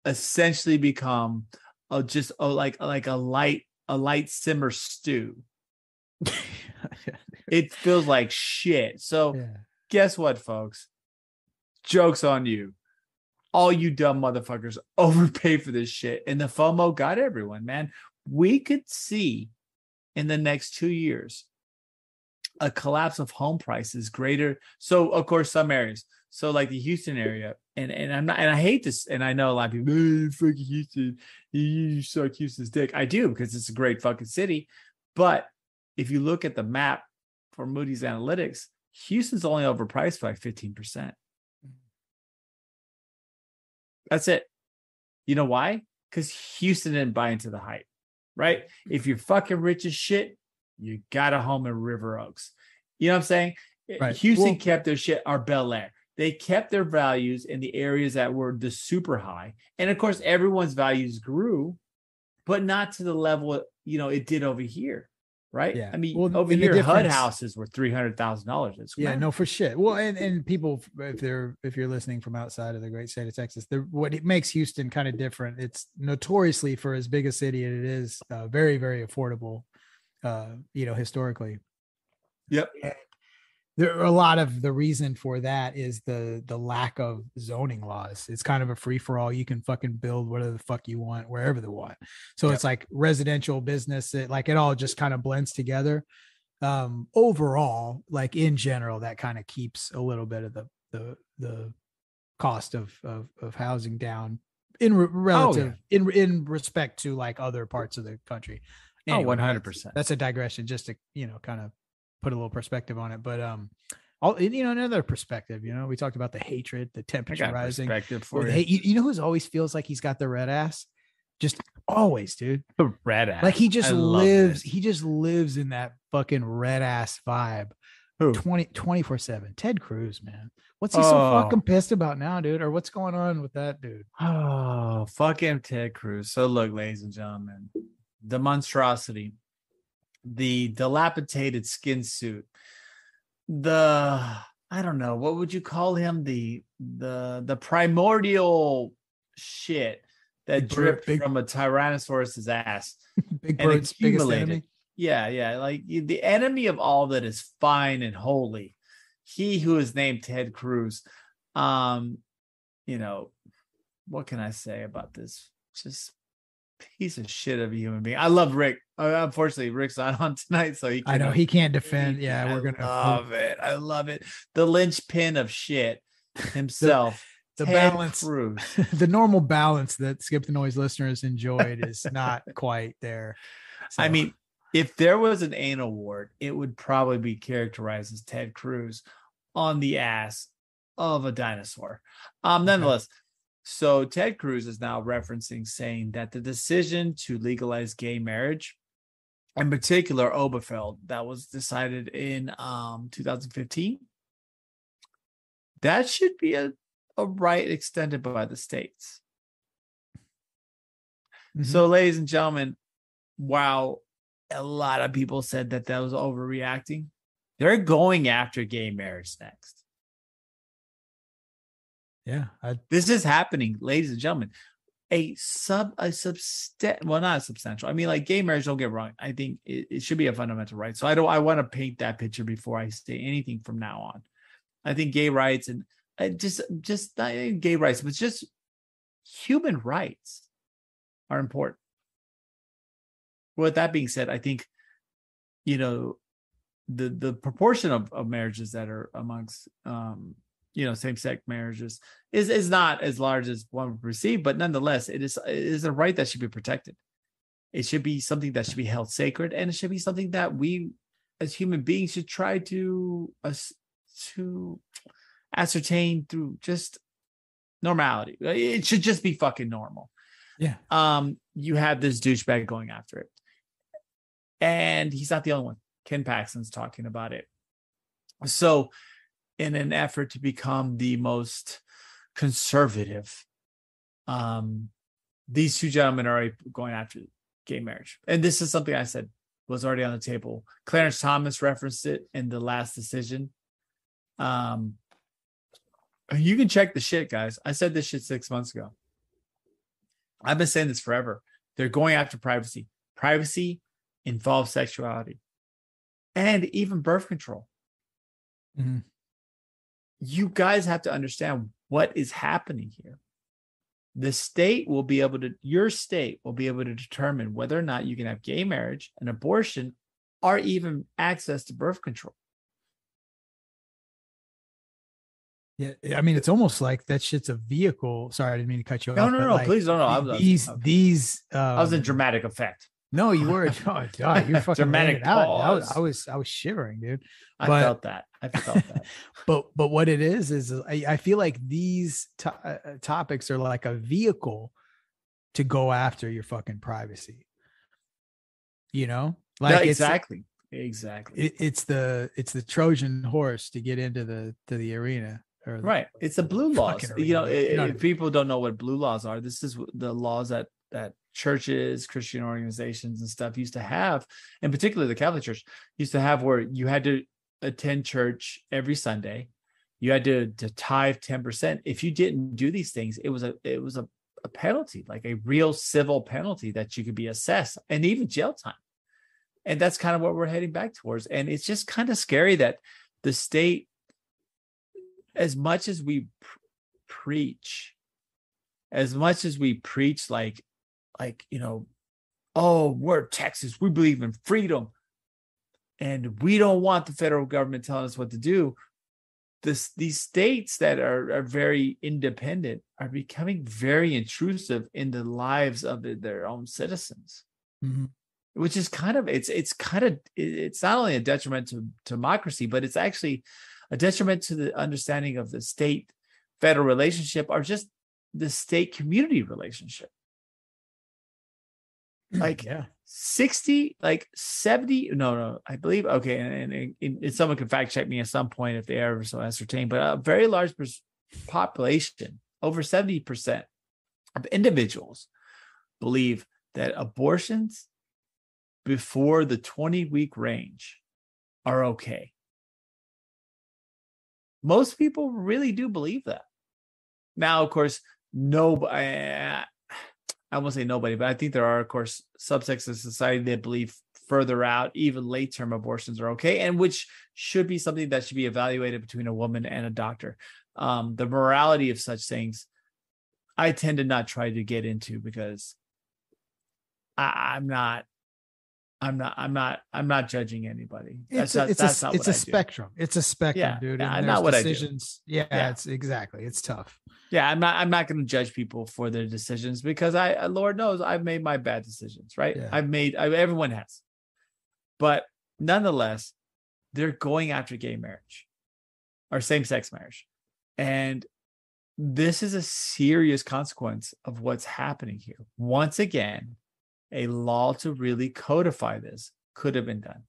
essentially become like a light simmer stew. It feels like shit. So guess what, folks? Joke's on you. All you dumb motherfuckers overpay for this shit. And the FOMO got everyone, man. We could see in the next 2 years a collapse of home prices greater. So, of course, some areas. So, like the Houston area, and I hate this, and I know a lot of people, fucking Houston, you suck Houston's dick. I do, because it's a great fucking city. But if you look at the map for Moody's Analytics, Houston's only overpriced by 15%. That's it. You know why? Because Houston didn't buy into the hype, right? If you're fucking rich as shit, you got a home in River Oaks. You know what I'm saying? Right. Houston kept their shit, or Bel Air. They kept their values in the areas that were the super high. And of course, everyone's values grew, but not to the level, it did over here. Right. Yeah. I mean, over here, HUD houses were $300,000. Yeah, no, for shit. Well, and people, if you're listening from outside of the great state of Texas, what it makes Houston kind of different. It's notoriously, for as big a city as it is, very, very affordable. Historically. Yep. And there are a lot of the reason for that is the lack of zoning laws. It's kind of a free for all. You can fucking build whatever the fuck you want, wherever they want. So It's like residential business. It all just kind of blends together. Overall, like in general, that kind of keeps a little bit of the cost of housing down in relative in respect to like other parts of the country. Anyway, 100%. That's a digression, just to kind of put a little perspective on it. But another perspective. We talked about the hatred, the temperature rising. Perspective for you know who's always feels like he's got the red ass, just always, dude. The red ass. Like he just lives. He just lives in that fucking red ass vibe. 24/7. Ted Cruz, man. What's he so fucking pissed about now, dude? Or what's going on with that dude? Oh, fuck him, Ted Cruz. So look, ladies and gentlemen. The monstrosity, the dilapidated skin suit, I don't know, what would you call him? The primordial shit that dripped from a Tyrannosaurus's ass. Big Bird's biggest enemy. Yeah. Like the enemy of all that is fine and holy. He who is named Ted Cruz. What can I say about this? Just piece of shit of a human being. I love Rick. Unfortunately, Rick's not on tonight, so I know he can't defend. Yeah, we're gonna love it. I love it. The linchpin of shit himself. the Ted balance, Cruz. the normal balance that Skip the Noise listeners enjoyed is not quite there. So. I mean, if there was an anal award, it would probably be characterized as Ted Cruz on the ass of a dinosaur. Nonetheless, so Ted Cruz is now referencing saying that the decision to legalize gay marriage, in particular Oberfeld, that was decided in 2015, that should be a right extended by the states. So, ladies and gentlemen, while a lot of people said that was overreacting, they're going after gay marriage next. Yeah, this is happening, ladies and gentlemen. Not a substantial. I mean, like gay marriage. Don't get me wrong. I think it should be a fundamental right. So I want to paint that picture before I say anything from now on. I think gay rights and just not gay rights, but just human rights are important. With that being said, I think, the proportion of marriages that are amongst, same-sex marriages is not as large as one would perceive, but nonetheless, it is a right that should be protected. It should be something that should be held sacred, and it should be something that we, as human beings, should try to ascertain through just normality. It should just be fucking normal. Yeah. You have this douchebag going after it. And he's not the only one. Ken Paxton's talking about it. So in an effort to become the most conservative, these two gentlemen are already going after gay marriage. And this is something I said was already on the table. Clarence Thomas referenced it in the last decision. You can check the shit, guys. I said this shit 6 months ago. I've been saying this forever. They're going after privacy. Privacy involves sexuality and even birth control. Mm-hmm. You guys have to understand what is happening here. Your state will be able to determine whether or not you can have gay marriage, an abortion, or even access to birth control. Yeah, I mean, it's almost like that shit's a vehicle. Sorry, I didn't mean to cut you off. No, like, please don't. I was in dramatic effect. No, you were. Oh, God, you're fucking dramatic pause. I was shivering, dude. I felt that. But what it is I feel like these topics are like a vehicle to go after your fucking privacy. Like yeah, exactly. It's the Trojan horse to get into the arena. Right. It's the blue laws. If people don't know what blue laws are, this is the laws that churches, Christian organizations and stuff used to have, in particular the Catholic Church used to have, where you had to attend church every Sunday. You had to tithe 10%. If you didn't do these things, it was a penalty, like a real civil penalty that you could be assessed, and even jail time. And that's kind of what we're heading back towards. And it's just kind of scary that the state, as much as we preach like, oh, we're Texas, we believe in freedom, and we don't want the federal government telling us what to do. These states that are very independent are becoming very intrusive in the lives of their own citizens, which is it's not only a detriment to democracy, but it's actually a detriment to the understanding of the state-federal relationship, or just the state-community relationship. Like 60, like 70, no, I believe, okay, and someone can fact check me at some point if they ever so ascertain, but a very large population, over 70% of individuals, believe that abortions before the 20-week range are okay. Most people really do believe that. Now, of course, I won't say nobody, but I think there are, of course, subsects of society that believe further out, even late-term abortions are okay, and which should be something that should be evaluated between a woman and a doctor. The morality of such things, I tend to not try to get into, because I'm not judging anybody. It's a spectrum. It's a spectrum, dude. Yeah, and not what decisions. It's exactly. It's tough. Yeah, I'm not going to judge people for their decisions because Lord knows I've made my bad decisions, right? Yeah. Everyone has. But nonetheless, they're going after gay marriage or same-sex marriage. And this is a serious consequence of what's happening here. Once again, a law to really codify this could have been done.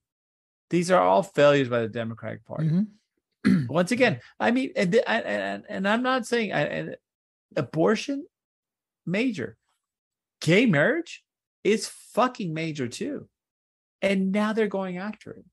These are all failures by the Democratic Party. Mm-hmm. Once again, I mean, and I'm not saying abortion, major. Gay marriage is fucking major too. And now they're going after it.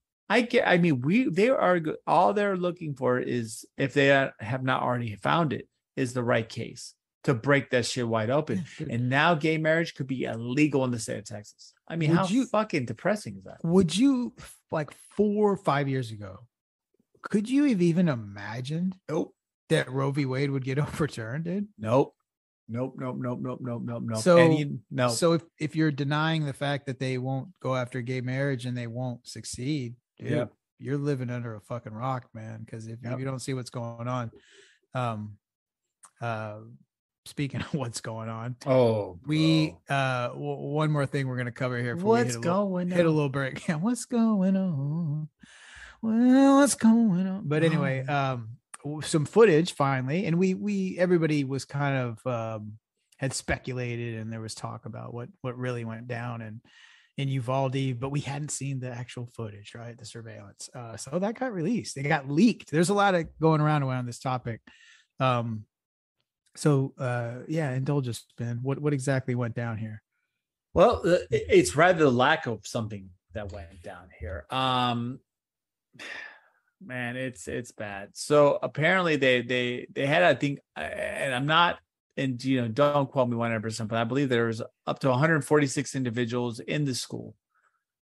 All they're looking for is, if they have not already found it, is the right case to break that shit wide open. And now gay marriage could be illegal in the state of Texas. I mean, fucking depressing is that? Would you, like 4 or 5 years ago, could you have even imagined that Roe v. Wade would get overturned, dude? Nope. So if you're denying the fact that they won't go after gay marriage and they won't succeed, dude, you're living under a fucking rock, man. Because if you don't see what's going on, speaking of what's going on, one more thing we're gonna cover here. What's going on? Hit a little break. Yeah, what's going on? Well, what's going on? But anyway, some footage finally, and everybody was kind of had speculated, and there was talk about what really went down in Uvalde, but we hadn't seen the actual footage, right? The surveillance. So that got released. It got leaked. There's a lot of going around this topic. Indulge us, Ben. What exactly went down here? Well, it's rather the lack of something that went down here. Man, it's bad. So apparently they had, I think, and I'm not, and don't quote me 100%, but I believe there was up to 146 individuals in the school.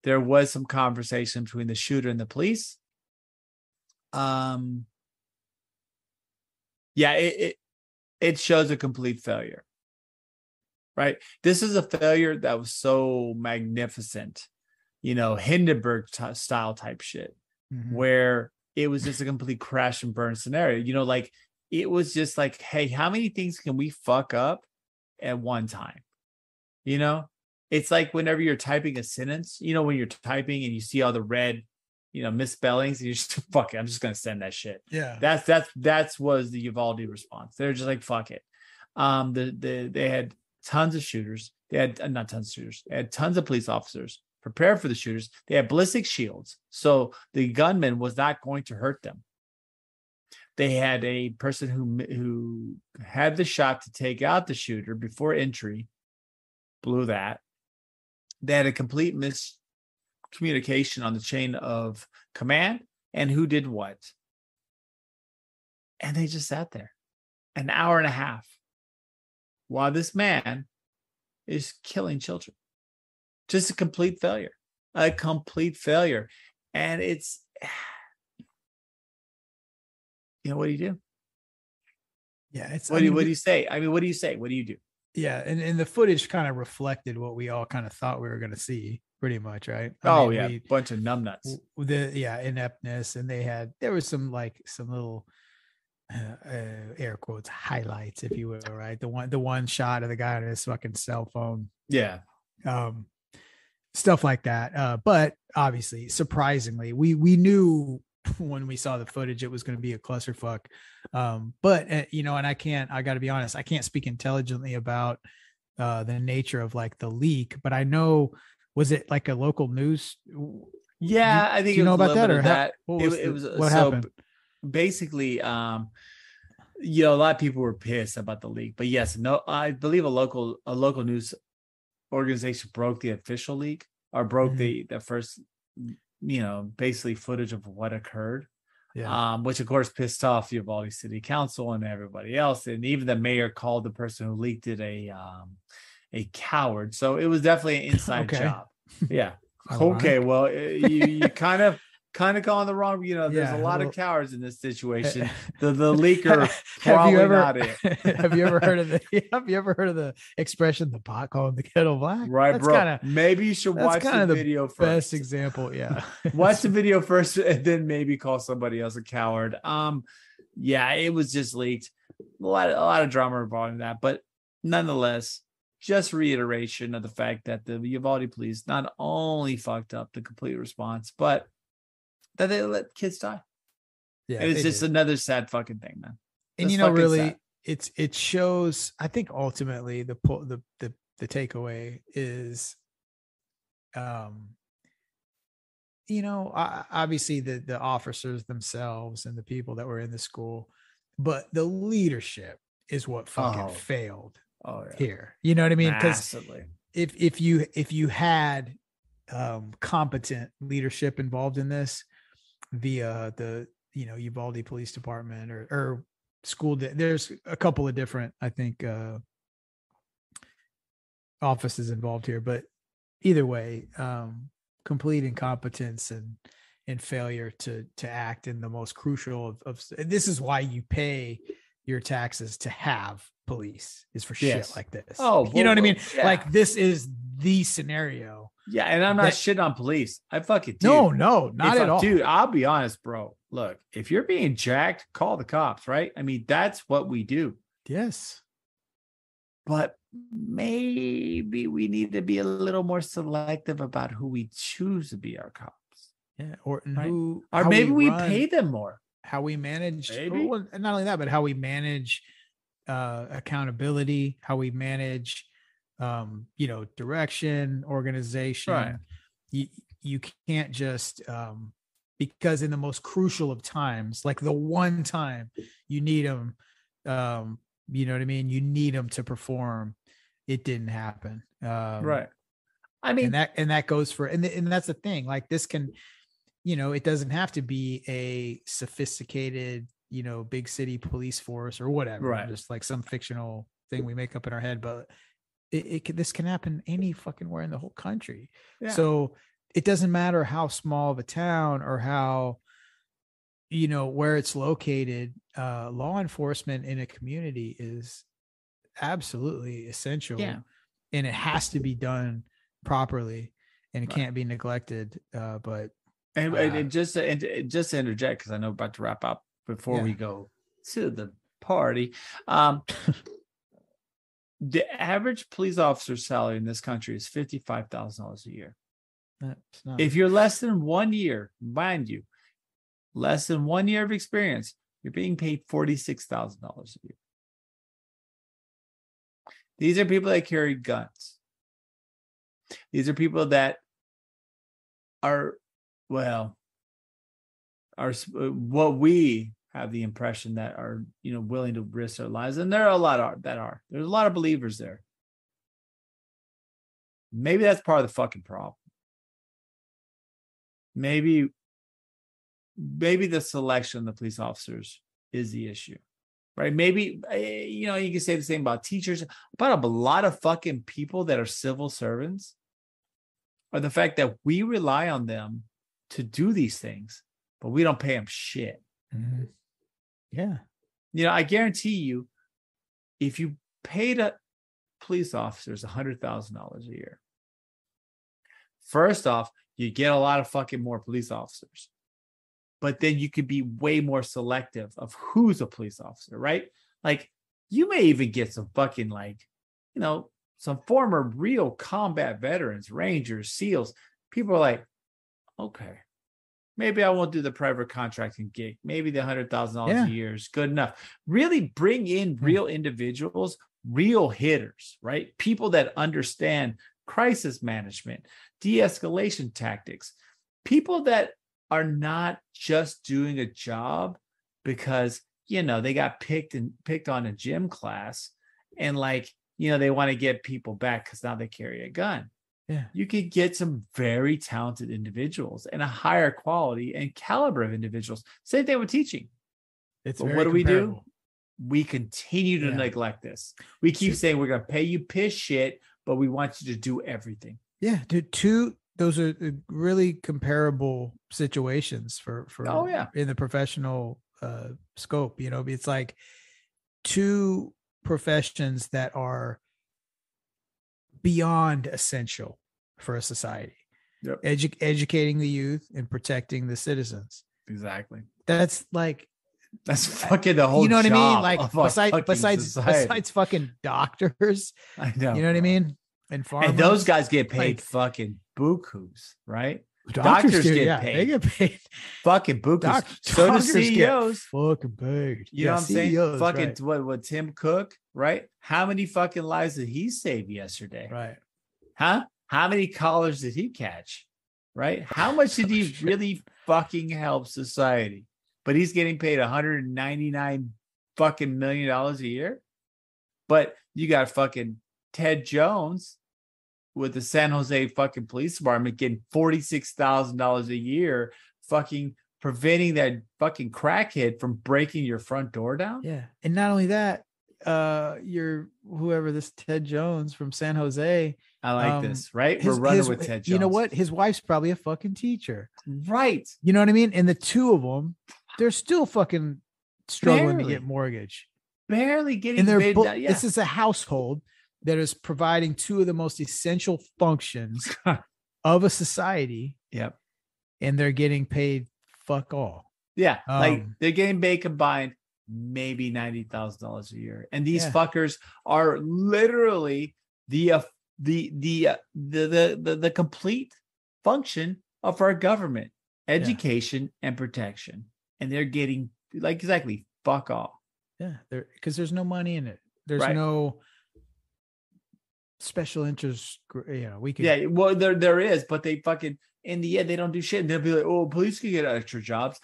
There was some conversation between the shooter and the police. It shows a complete failure, right? This is a failure that was so magnificent, Hindenburg style type shit, where it was just a complete crash and burn scenario. Like it was just like, hey, how many things can we fuck up at one time? It's like whenever you're typing a sentence, when you're typing and you see all the red, misspellings, and you're just, fuck it, I'm just gonna send that shit. Yeah. That's was the Uvalde response. They're just like, fuck it. They had tons of shooters. They had not tons of shooters. They had tons of police officers prepared for the shooters. They had ballistic shields, so the gunman was not going to hurt them. They had a person who had the shot to take out the shooter before entry, blew that. They had a complete miscommunication on the chain of command and who did what. And they just sat there an hour and a half while this man is killing children. Just a complete failure. And it's, what do you do? Yeah. What do you say? I mean, what do you say? What do you do? Yeah. And the footage kind of reflected what we all kind of thought we were going to see, pretty much. Right. Bunch of numbnuts. Ineptness. And there was some little air quotes highlights, if you will, right? The one shot of the guy on his fucking cell phone. Yeah. Stuff like that. But obviously, surprisingly, we knew when we saw the footage it was going to be a clusterfuck. But and I got to be honest, I can't speak intelligently about the nature of like the leak, but I know, was it like a local news? Yeah, I think you know about that, or what happened? Basically, a lot of people were pissed about the leak, but yes, no, I believe a local news organization broke the official leak, or broke the first, basically footage of what occurred. Yeah. Which of course pissed off Uvalde City Council and everybody else, and even the mayor called the person who leaked it a coward. So it was definitely an inside job. Yeah. Okay. Well, you kind of kind of calling the wrong, there's a lot of cowards in this situation. The leaker probably not it. Have you ever heard of the expression, the pot calling the kettle black? Right, that's bro. Maybe you should watch the video first. Best example. Yeah. Watch the video first and then maybe call somebody else a coward. Yeah, it was just leaked. A lot of drama involving that, but nonetheless, just reiteration of the fact that the Uvalde police not only fucked up the complete response, but that they let kids die. Yeah, and it's just another sad fucking thing, man. And really, sad. It shows. I think ultimately the takeaway is, obviously the officers themselves and the people that were in the school, but the leadership is what fucking failed here. You know what I mean? Because if you had competent leadership involved in this via the Uvalde Police Department or school, there's a couple of different, I think, offices involved here, but either way, complete incompetence and failure to act in the most crucial of this is why you pay your taxes to have police, is for shit like this. You know what I mean? Yeah. Like, this is the scenario. Yeah, and I'm not shitting on police. I fucking no, not at all. Dude, I'll be honest, bro. Look, if you're being jacked, call the cops, right? I mean, that's what we do. Yes. But maybe we need to be a little more selective about who we choose to be our cops. Yeah, or maybe we pay them more. How we manage, not only that, but how we manage accountability, how we manage direction, organization. Right. You can't just because in the most crucial of times, like the one time you need them, you know what I mean? You need them to perform. It didn't happen. Right. I mean, and that goes for, and that's the thing, like this can, it doesn't have to be a sophisticated, big city police force or whatever, right? Just like some fictional thing we make up in our head, but this can happen any fucking where in the whole country. Yeah. So it doesn't matter how small of a town or how, where it's located. Law enforcement in a community is absolutely essential. Yeah. And it has to be done properly, and it can't be neglected. And just to interject, because I know we're about to wrap up before we go to the party. The average police officer salary in this country is $55,000 a year. If you're less than 1 year, mind you, less than 1 year of experience, you're being paid $46,000 a year. These are people that carry guns. These are people that are what we have the impression that are, willing to risk their lives. And there are a lot there's a lot of believers there. Maybe that's part of the fucking problem. Maybe the selection of the police officers is the issue, right? Maybe, you can say the same about teachers, about a lot of fucking people that are civil servants, or the fact that we rely on them to do these things, but we don't pay them shit. Mm-hmm. Yeah. I guarantee you, if you paid police officers $100,000 a year, first off, you get a lot of fucking more police officers, but then you could be way more selective of who's a police officer, right? Like, you may even get some fucking some former real combat veterans, Rangers, SEALs. People are like, okay, maybe I won't do the private contracting gig. Maybe the $100,000 a year is good enough. Really bring in real individuals, real hitters, right? People that understand crisis management, de-escalation tactics, people that are not just doing a job because, they got picked on a gym class and they want to get people back because now they carry a gun. Yeah. You could get some very talented individuals and a higher quality and caliber of individuals. Same thing with teaching. What do? We continue to neglect this. We keep saying we're going to pay you piss shit, but we want you to do everything. Yeah, dude. those are really comparable situations for in the professional scope. You know, it's like two professions that are beyond essential for a society. Yep. Educating the youth and protecting the citizens. Exactly. That's fucking the whole, you know what I mean? Like besides fucking doctors, I know, you know what I mean? And farmers, and those guys get paid fucking bukus, right? Doctors get paid. paid. They get paid Fucking bukus. So do CEOs. Fucking paid. You know what I'm saying? Fucking right. what Tim Cook, right? How many fucking lives did he save yesterday? Right. Huh? How many collars did he catch? Right? How much did he really fucking help society? But he's getting paid $199 fucking million a year. But you got fucking Ted Jones with the San Jose fucking police department getting $46,000 a year, fucking preventing that fucking crackhead from breaking your front door down. Yeah. And not only that, whoever this Ted Jones from San Jose. I like this, right? We're running with Ted Jones. You know what? His wife's probably a fucking teacher. Right. You know what I mean? And the two of them, they're still fucking struggling to get mortgage. Barely getting and this is a household that is providing two of the most essential functions of a society. Yep. And they're getting paid fuck all. Yeah. Like they're getting paid combined maybe $90,000 a year. And these fuckers are literally the complete function of our government, education and protection. And they're getting like exactly fuck all. Yeah. Because there's no money in it. There's no special interest. You know, we can. Yeah. Well, there is, but they fucking, in the end, they don't do shit. And they'll be like, oh, police can get extra jobs.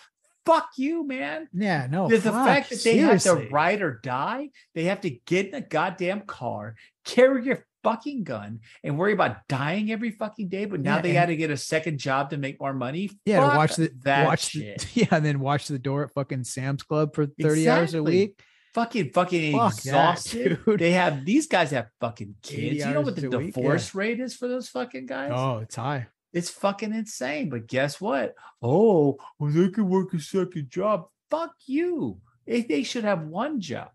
Fuck you, man. Yeah, no. The fact that they have to ride or die, they have to get in a goddamn car, carry your fucking gun, and worry about dying every fucking day. But now they got to get a second job to make more money. Yeah, Fuck to watch shit. And then watch the door at fucking Sam's Club for 30 hours a week. Fucking exhausted. That, dude. These guys have fucking kids. You know what the divorce rate is for those fucking guys? Oh, it's high. It's fucking insane. But guess what? Oh, well, they can work a second job. Fuck you. They should have one job.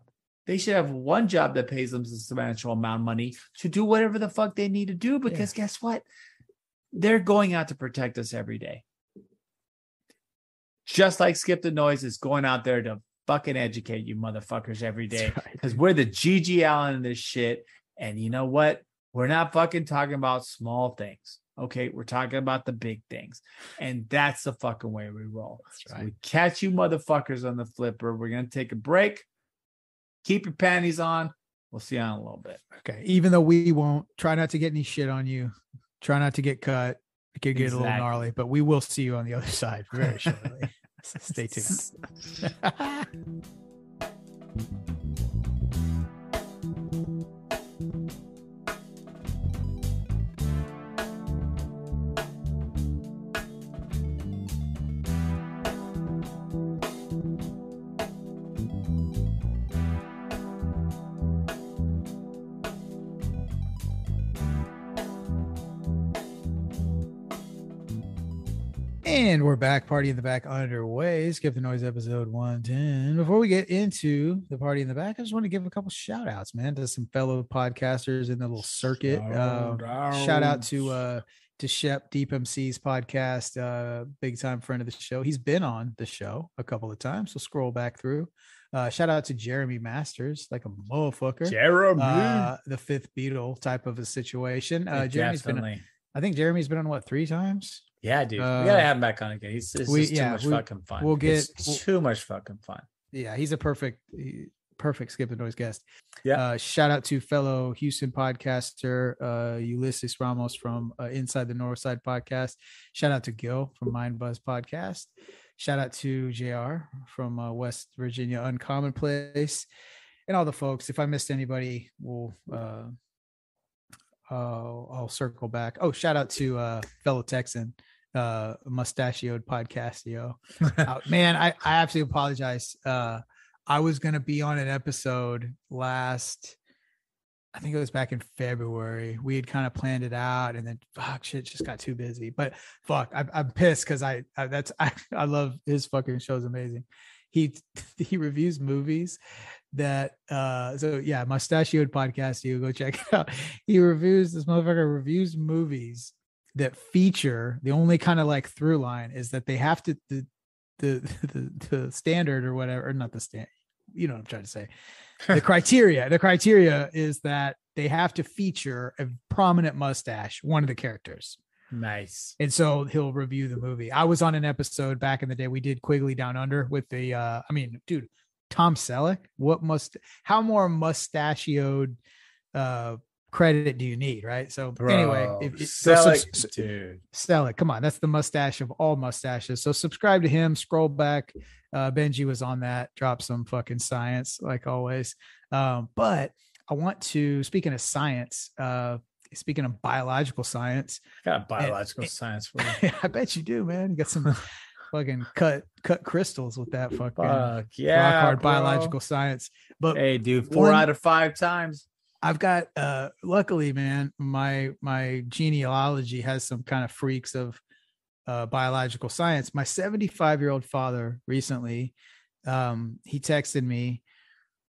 They should have one job that pays them a substantial amount of money to do whatever the fuck they need to do. Because guess what? They're going out to protect us every day. Just like Skip the Noise is going out there to fucking educate you motherfuckers every day. Because we're the Gigi Allen in this shit. And you know what? We're not fucking talking about small things. Okay, we're talking about the big things. And that's the fucking way we roll. So we catch you motherfuckers on the flipper. We're going to take a break. Keep your panties on. We'll see you in a little bit. Okay. Even though we won't, try not to get any shit on you. Try not to get cut. It could get a little gnarly, but we will see you on the other side very shortly. Stay tuned. And we're back. Party in the Back underway. Skip the Noise, episode 110. Before we get into the Party in the Back, I just want to give a couple shout outs, man, to some fellow podcasters in the little circuit. Shout out to Shep, Deep MC's podcast, big time friend of the show. He's been on the show a couple of times, so scroll back through. Shout out to Jeremy Masters, like a motherfucker. Jeremy, the fifth Beatle type of a situation. Jeremy's I think Jeremy's been on what, 3 times? Yeah, dude. We gotta have him back on again. It's too much fucking fun. Too much fucking fun. Yeah, he's a perfect Skip the Noise guest. Yeah. Shout out to fellow Houston podcaster Ulysses Ramos from Inside the Northside podcast. Shout out to Gil from Mind Buzz podcast. Shout out to JR from West Virginia Uncommon Place, and all the folks. If I missed anybody, I'll circle back. Oh, shout out to fellow Texan, mustachioed podcastio. Man, I absolutely apologize. I was gonna be on an episode last I think it was back in February. We had kind of planned it out, and then shit just got too busy. But I'm pissed because I love his fucking show's amazing. He reviews movies that Mustachioed Podcast, you go check it out. This motherfucker reviews movies that feature, the only kind of like through line is that they have to the standard or whatever, or not the standard, you know what I'm trying to say. The criteria is that they have to feature a prominent mustache, one of the characters. Nice. And so he'll review the movie. I was on an episode back in the day. We did Quigley Down Under with the dude, Tom Selleck. How more mustachioed credit do you need, right? So anyway, dude, Selleck, come on, that's the mustache of all mustaches. So subscribe to him, scroll back. Benji was on that, drop some fucking science like always. But I want to, speaking of science, speaking of biological science, got biological science for you. I bet you do, man. You got some fucking cut crystals with that fucking rock hard biological science. But hey, dude, 4 out of 5 times. I've got luckily, man, my genealogy has some kind of freaks of biological science. My 75-year-old father recently, he texted me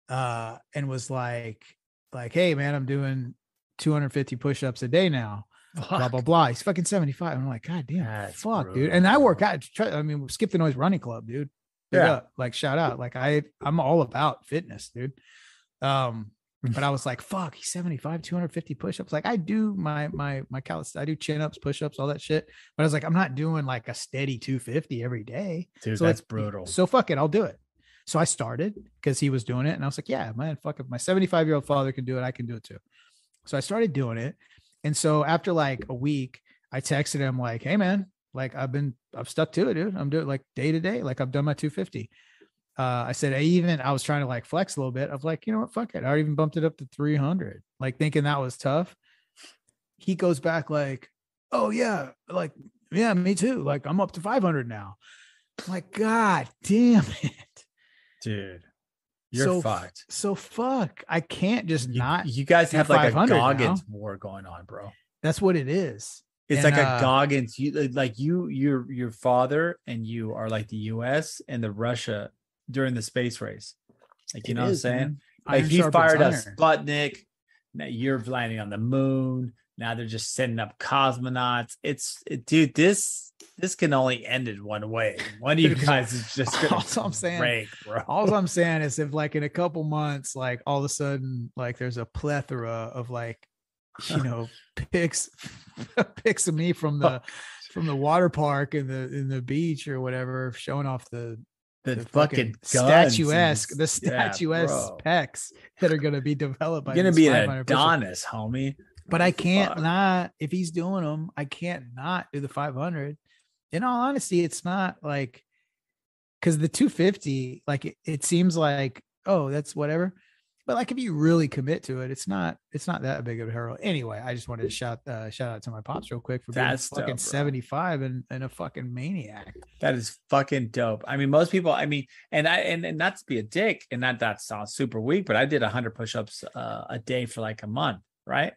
and was like, hey man, I'm doing 250 push-ups a day now. Blah blah blah. He's fucking 75. I'm like, God damn, that's fuck, brutal, dude. And I work out. Skip the Noise Running Club, dude. Like shout out. Like I'm all about fitness, dude. But I was like, fuck, he's 75, 250 push-ups. Like I do my calisthenics, I do chin-ups, push-ups, all that shit. But I was like, I'm not doing like a steady 250 every day. Dude, so that's brutal. So fuck it, I'll do it. So I started because he was doing it. And I was like, yeah, man, fuck, if my 75-year-old father can do it, I can do it too. So I started doing it. And so after like a week, I texted him like, hey man, like I've stuck to it, dude. I'm doing like day to day. Like I've done my 250. I said, I was trying to like flex a little bit of like, you know what, fuck it. I even bumped it up to 300, like thinking that was tough. He goes back like, oh yeah. Like, yeah, me too. Like I'm up to 500 now. I'm like, God damn it. Dude, you're fucked. So fuck. I can't just not. You guys have like a Goggins war going on, bro. That's what it is. It's like a Goggins. Your father and you are like the US and the Russia during the space race. Like, you know what I'm saying? Like he fired a Sputnik. Now you're landing on the moon. Now they're just setting up cosmonauts. Dude, this can only end in one way. One of you guys is just gonna break, bro. All I'm saying is if like in a couple months, like all of a sudden, like there's a plethora of like, you know, pics of me from the water park and the beach or whatever, showing off the fucking statuesque pecs that are going to be developed by going to be an Adonis, homie. But I can't not, if he's doing them, I can't not do the 500. In all honesty, it's not like, because the 250, like it seems like, oh, that's whatever. But like if you really commit to it, it's not that big of a hurdle. Anyway, I just wanted to shout out to my pops real quick for being fucking dope, 75 and a fucking maniac. That is fucking dope. I mean, most people, I mean, and not to be a dick, and that sounds super weak, but I did 100 push-ups a day for like a month, right?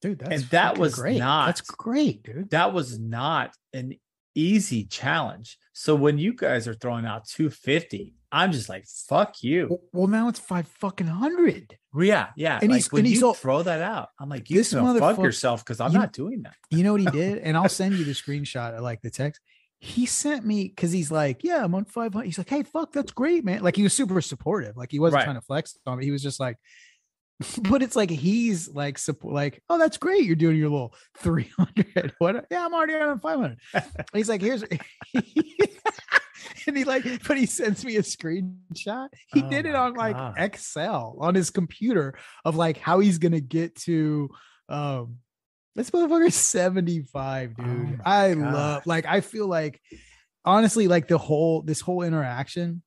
Dude, that was great. That's great, dude. That was not an easy challenge. So when you guys are throwing out 250, I'm just like, fuck you. Well, now it's 500. Yeah. And like when you throw that out, I'm like, you can fuck yourself because I'm not doing that. You know what he did? And I'll send you the screenshot of like the text. He sent me because he's like, yeah, I'm on 500. He's like, hey, fuck, that's great, man. Like he was super supportive. Like he wasn't trying to flex on me. He was just like, but it's like he's like support, like, oh, that's great. You're doing your little 300. What? Yeah, I'm already on 500. He's like, here's, and he like, but he sends me a screenshot. He did it on like Excel on his computer of like how he's gonna get to this motherfucker 75, dude. I love, like, I feel like honestly, like this whole interaction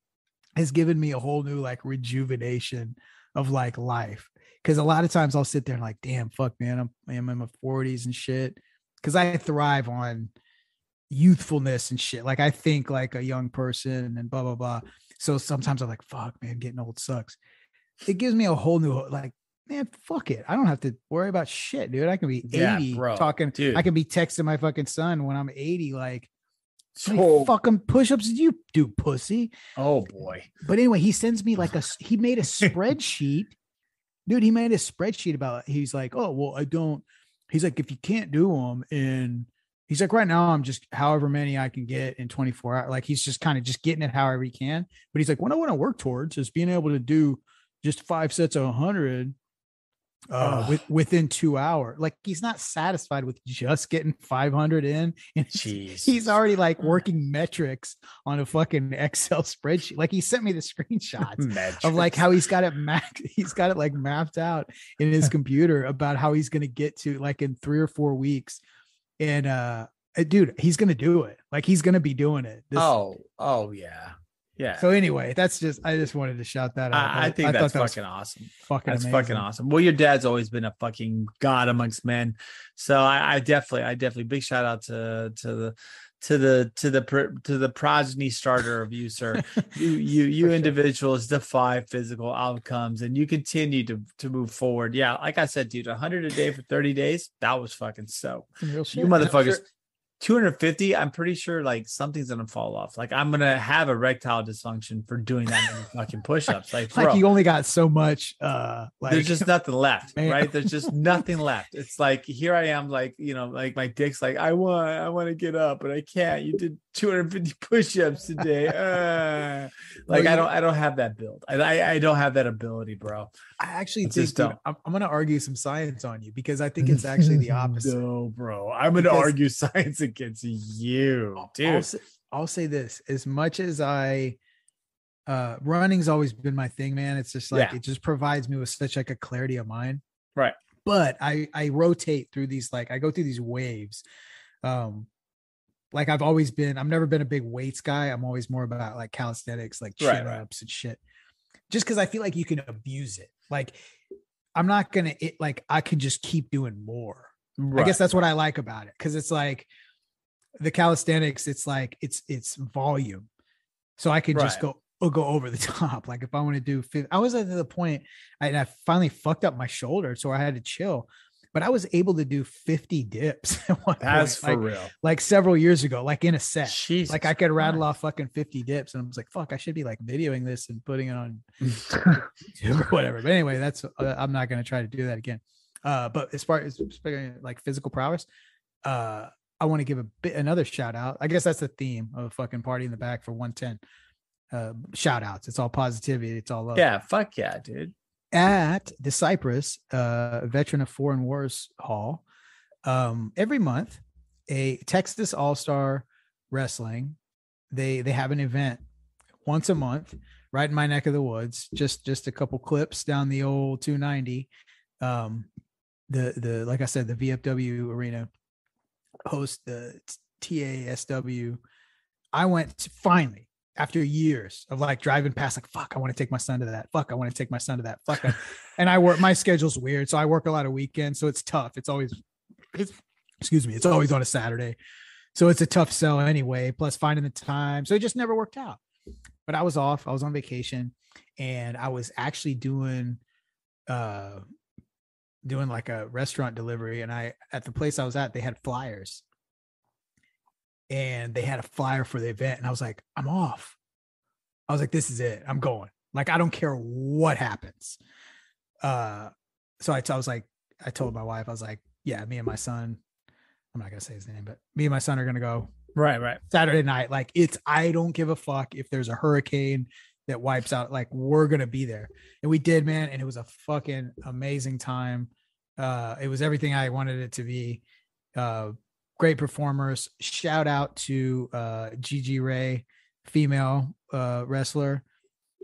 has given me a whole new like rejuvenation of like life. Because a lot of times I'll sit there and like, damn, fuck, man, I'm in my 40s and shit. Because I thrive on youthfulness and shit. Like I think like a young person and blah, blah, blah. So sometimes I'm like, fuck, man, getting old sucks. It gives me a whole new, like, man, fuck it. I don't have to worry about shit, dude. I can be 80 bro, talking. dude. I can be texting my fucking son when I'm 80, like, how So many fucking push-ups did you do, pussy? oh boy. But anyway, he sends me like he made a spreadsheet. Dude, he made a spreadsheet about it. He's like, oh, well, I don't. He's like, if you can't do them, and he's like, right now I'm just however many I can get in 24 hours. Like he's just kind of just getting it however he can. But he's like, what I want to work towards is being able to do just 5 sets of 100 within 2 hours. Like he's not satisfied with just getting 500 in, and he's already like working metrics on a fucking Excel spreadsheet. Like he sent me the screenshots of like how he's got it like mapped out in his computer about how he's going to get to like in 3 or 4 weeks. And dude, he's going to do it. Like he's going to be doing it. Oh yeah. Yeah. So anyway, I just wanted to shout that out. I think that's fucking awesome. That's amazing. Fucking awesome. Well, your dad's always been a fucking god amongst men. So I definitely big shout out to the progeny starter of you, sir. you individuals defy physical outcomes and you continue to move forward. Yeah, like I said, dude, 100 a day for 30 days. That was fucking so. You motherfuckers. 250, I'm pretty sure like something's gonna fall off. Like I'm gonna have erectile dysfunction for doing that many fucking push-ups. Like, bro, you only got so much there's just nothing left, man. Right? There's just nothing left. It's like here I am, like, you know, like my dick's like, I want to get up, but I can't. You did 250 push-ups today. Like I don't have that build. I don't have that ability, bro. I actually think, dude, I'm gonna argue some science on you because I think it's actually the opposite. No, bro. I'm gonna argue science against you, dude. I'll say this: as much as running's always been my thing, man. It's just like it just provides me with such like a clarity of mind, right? But I rotate through these, like I go through these waves. Like I've never been a big weights guy. I'm always more about like calisthenics, like chin ups and shit. Just because I feel like you can abuse it. Like I'm not gonna I can just keep doing more. Right. I guess that's what I like about it, because it's like the calisthenics, it's like it's volume, so I can just go over the top. Like if I want to do, I was at the point I finally fucked up my shoulder, so I had to chill. But I was able to do 50 dips at one That's point, for real. Like several years ago, like in a set. Jesus like I could rattle off fucking 50 dips, and I was like, "Fuck, I should be like videoing this and putting it on YouTube or whatever." But anyway, that's I'm not gonna try to do that again. But as far as like physical prowess, I want to give another shout out. I guess that's the theme of fucking Party in the Back for 110. Shout outs. It's all positivity. It's all love. Yeah, fuck yeah, dude. At the Cypress Veteran of Foreign Wars Hall, every month, a Texas All-Star Wrestling, they have an event once a month right in my neck of the woods. Just a couple clips down the old 290. The like I said, the VFW arena host the TASW. I went to, finally, after years of like driving past, like, fuck, I want to take my son to that. Fuck, I want to take my son to that. Fuck. And I work, my schedule's weird. So I work a lot of weekends. So it's tough. It's always on a Saturday. So it's a tough sell anyway, plus finding the time. So it just never worked out. But I was off. I was on vacation, and I was actually doing like a restaurant delivery. And at the place I was at, they had flyers. And they had a flyer for the event. And I was like, I'm off. I was like, this is it. I'm going. Like, I don't care what happens. So I told my wife, I was like, yeah, me and my son, I'm not going to say his name, but me and my son are going to go. Right. Saturday night. Like I don't give a fuck if there's a hurricane that wipes out, like we're going to be there. And we did, man. And it was a fucking amazing time. It was everything I wanted it to be. Great performers. Shout out to Gigi Ray, female wrestler.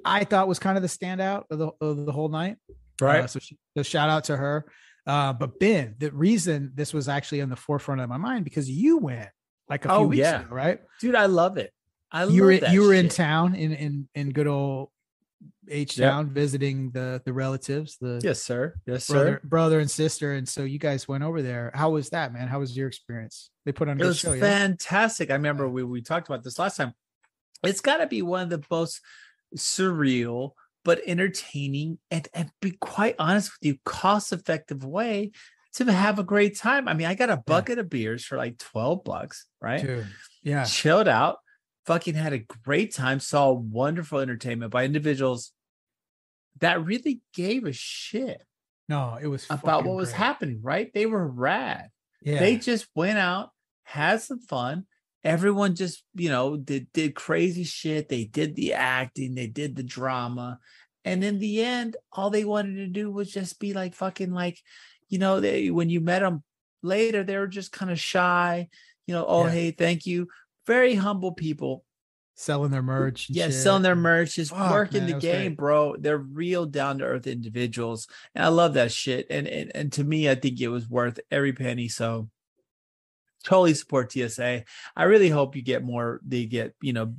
I thought was kind of the standout of the whole night. Right. So shout out to her. But Ben, the reason this was actually on the forefront of my mind, because you went like a few weeks ago, right? Dude, I love it. You were in town in good old H-Town, visiting the relatives, yes sir brother and sister, and so you guys went over there. How was that, man? How was your experience? They put on a good show. It was fantastic. I remember we talked about this last time. It's got to be one of the most surreal but entertaining and be quite honest with you, cost-effective way to have a great time. I mean, I got a bucket of beers for like $12, right? Dude, yeah. Chilled out, fucking had a great time, saw wonderful entertainment by individuals that really gave a shit. No, it was about what was happening, right? They were rad. Yeah. They just went out, had some fun. Everyone just, did crazy shit. They did the acting, they did the drama. And in the end, all they wanted to do was just be like fucking like, when you met them later, they were just kind of shy, hey, thank you. Very humble people. Selling their merch. Selling their merch, just working the game, bro. They're real down to earth individuals. And I love that shit. And to me, I think it was worth every penny. So totally support TSA. I really hope you get more, they get,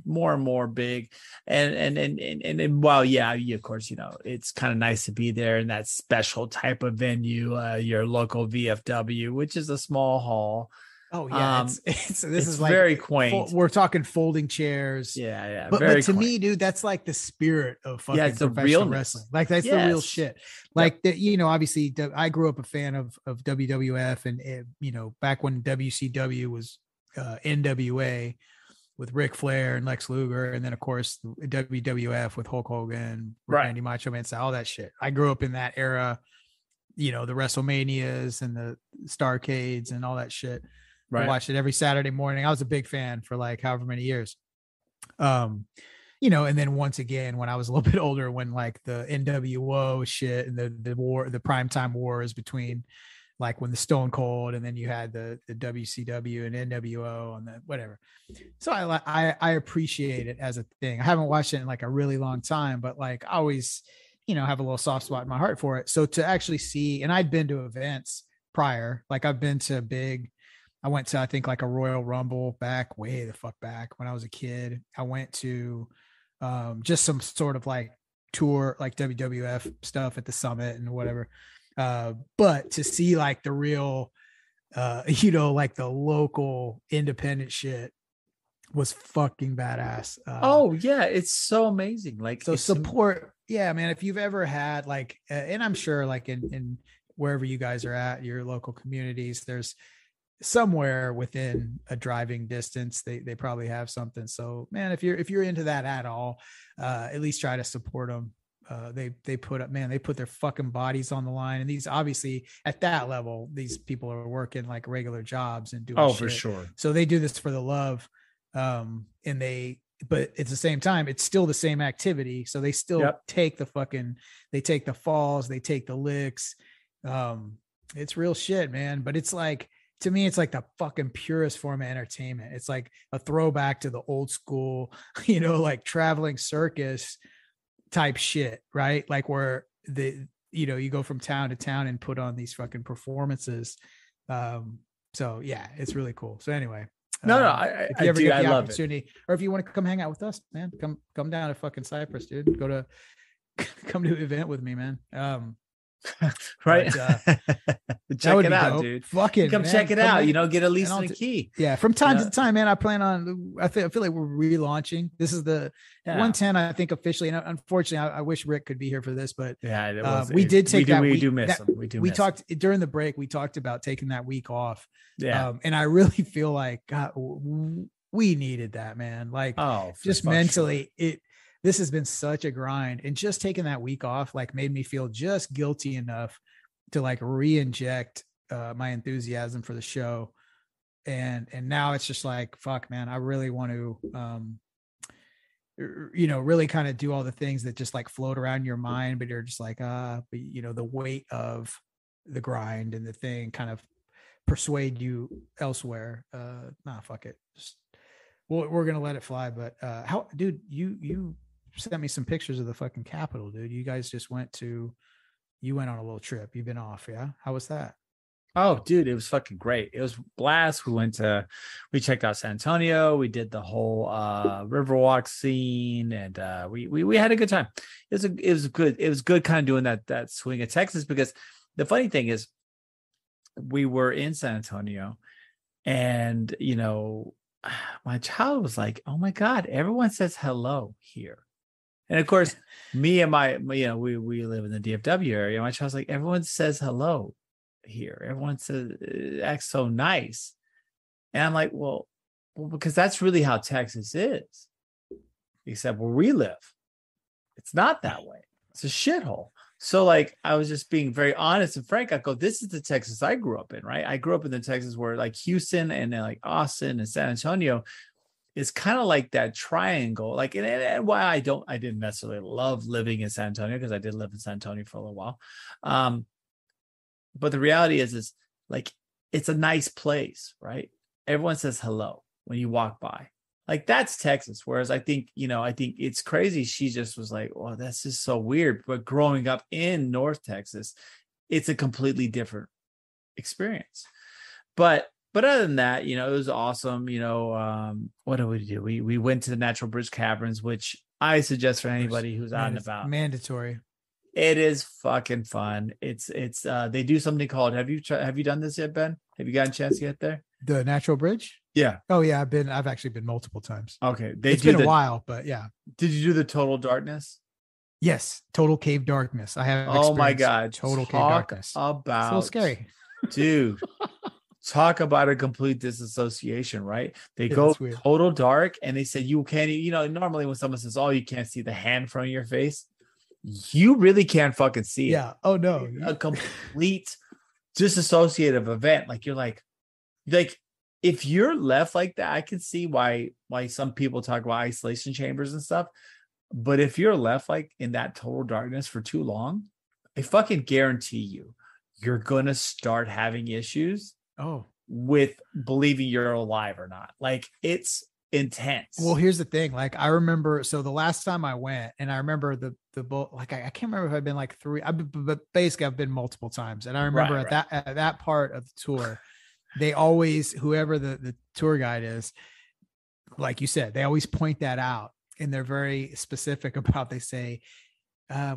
more and more big. And while, of course, it's kind of nice to be there in that special type of venue, your local VFW, which is a small hall. Oh yeah, this is like very quaint. We're talking folding chairs. Yeah. But to me, dude, that's like the spirit of fucking professional wrestling. Like that's the real shit. Like that, obviously, I grew up a fan of WWF, and back when WCW was NWA with Ric Flair and Lex Luger, and then of course WWF with Hulk Hogan, Randy Macho Man, all that shit. I grew up in that era. The WrestleManias and the Starcades and all that shit. I watched it every Saturday morning. I was a big fan for like however many years. And then once again, when I was a little bit older, when like the NWO shit and the war, the primetime wars between like when the Stone Cold and then you had the WCW and NWO and the whatever. So I appreciate it as a thing. I haven't watched it in like a really long time, but like I always, have a little soft spot in my heart for it. So to actually see, and I'd been to events prior, like I've been to I went to, I think like a Royal Rumble way the fuck back when I was a kid. I went to just some sort of like tour, like WWF stuff at the Summit and whatever. But to see like the real, like the local independent shit was fucking badass. It's so amazing. Like so support. Yeah, man. If you've ever had like, and I'm sure like in wherever you guys are at, your local communities, there's somewhere within a driving distance, they probably have something. So man, if you're into that at all, at least try to support them. They put their fucking bodies on the line. And these obviously at that level, these people are working like regular jobs and doing shit. For sure. So they do this for the love. But at the same time, it's still the same activity. So they still take the falls, they take the licks. It's real shit, man. But it's like, to me, it's like the fucking purest form of entertainment. It's like a throwback to the old school, like traveling circus type shit, right? Like where you go from town to town and put on these fucking performances. So yeah, it's really cool. So anyway, if you ever get the opportunity, or if you want to come hang out with us, man, come down to fucking Cyprus, dude. Come to an event with me, man. Right. Check it out, dope. Dude. Fucking come check it out. Get at least a key. Yeah. From time to time, man, I plan on, I feel like we're relaunching. This is the 110, I think officially. And unfortunately, I wish Rick could be here for this, but we did take that week. We do miss him. We talked during the break. We talked about taking that week off. Yeah. And I really feel like, God, we needed that, man. Like just mentally, this has been such a grind, and just taking that week off like made me feel just guilty enough to like re-inject my enthusiasm for the show. And now it's just like, fuck, man, I really want to, really kind of do all the things that just like float around your mind, but you're just like, but the weight of the grind and the thing kind of persuade you elsewhere. Fuck it. We're going to let it fly. But dude, you sent me some pictures of the fucking Capitol, dude. You guys just went on a little trip. You've been off. Yeah. How was that? Oh, dude, it was fucking great. It was a blast. We checked out San Antonio. We did the whole Riverwalk scene, and we had a good time. It was good kind of doing that swing of Texas, because the funny thing is we were in San Antonio, and my child was like, oh my God, everyone says hello here. And of course, me and we live in the DFW area. My child's like, everyone says hello here. Everyone says acts so nice. And I'm like, well, because that's really how Texas is. Except where we live, it's not that way. It's a shithole. So like, I was just being very honest and frank. I go, this is the Texas I grew up in, right? I grew up in the Texas where like Houston and then like Austin and San Antonio is kind of like that triangle. Like, and why I didn't necessarily love living in San Antonio, because I did live in San Antonio for a little while. But the reality is like, it's a nice place, right? Everyone says hello when you walk by. Like, that's Texas. Whereas I think it's crazy. She just was like, well, that's just so weird. But growing up in North Texas, it's a completely different experience. But other than that, it was awesome. What did we do? We went to the Natural Bridge Caverns, which I suggest for anybody who's out and about. Mandatory. It is fucking fun. It's they do something called, have you done this yet, Ben? Have you gotten a chance to get there? The Natural Bridge? Yeah. Oh yeah, I've actually been multiple times. Okay. It's been a while, but yeah. Did you do the total darkness? Yes. Total cave darkness. I have. Oh my God. Total cave darkness. About it's a little scary. Dude. Talk about a complete disassociation, right? They go total dark and they say you can't, normally when someone says, oh, you can't see the hand from your face, you really can't fucking see it. Yeah. Oh no. A complete disassociative event. Like, you're like, if you're left like that, I can see why some people talk about isolation chambers and stuff. But if you're left like in that total darkness for too long, I fucking guarantee you're gonna start having issues with believing you're alive or not. Like, it's intense. Well, here's the thing. Like, I remember, so the last time I went, and I remember the boat, like, I can't remember if I've been like but basically I've been multiple times. And I remember at that part of the tour, they always, whoever the tour guide is, like you said, they always point that out, and they're very specific about, they say,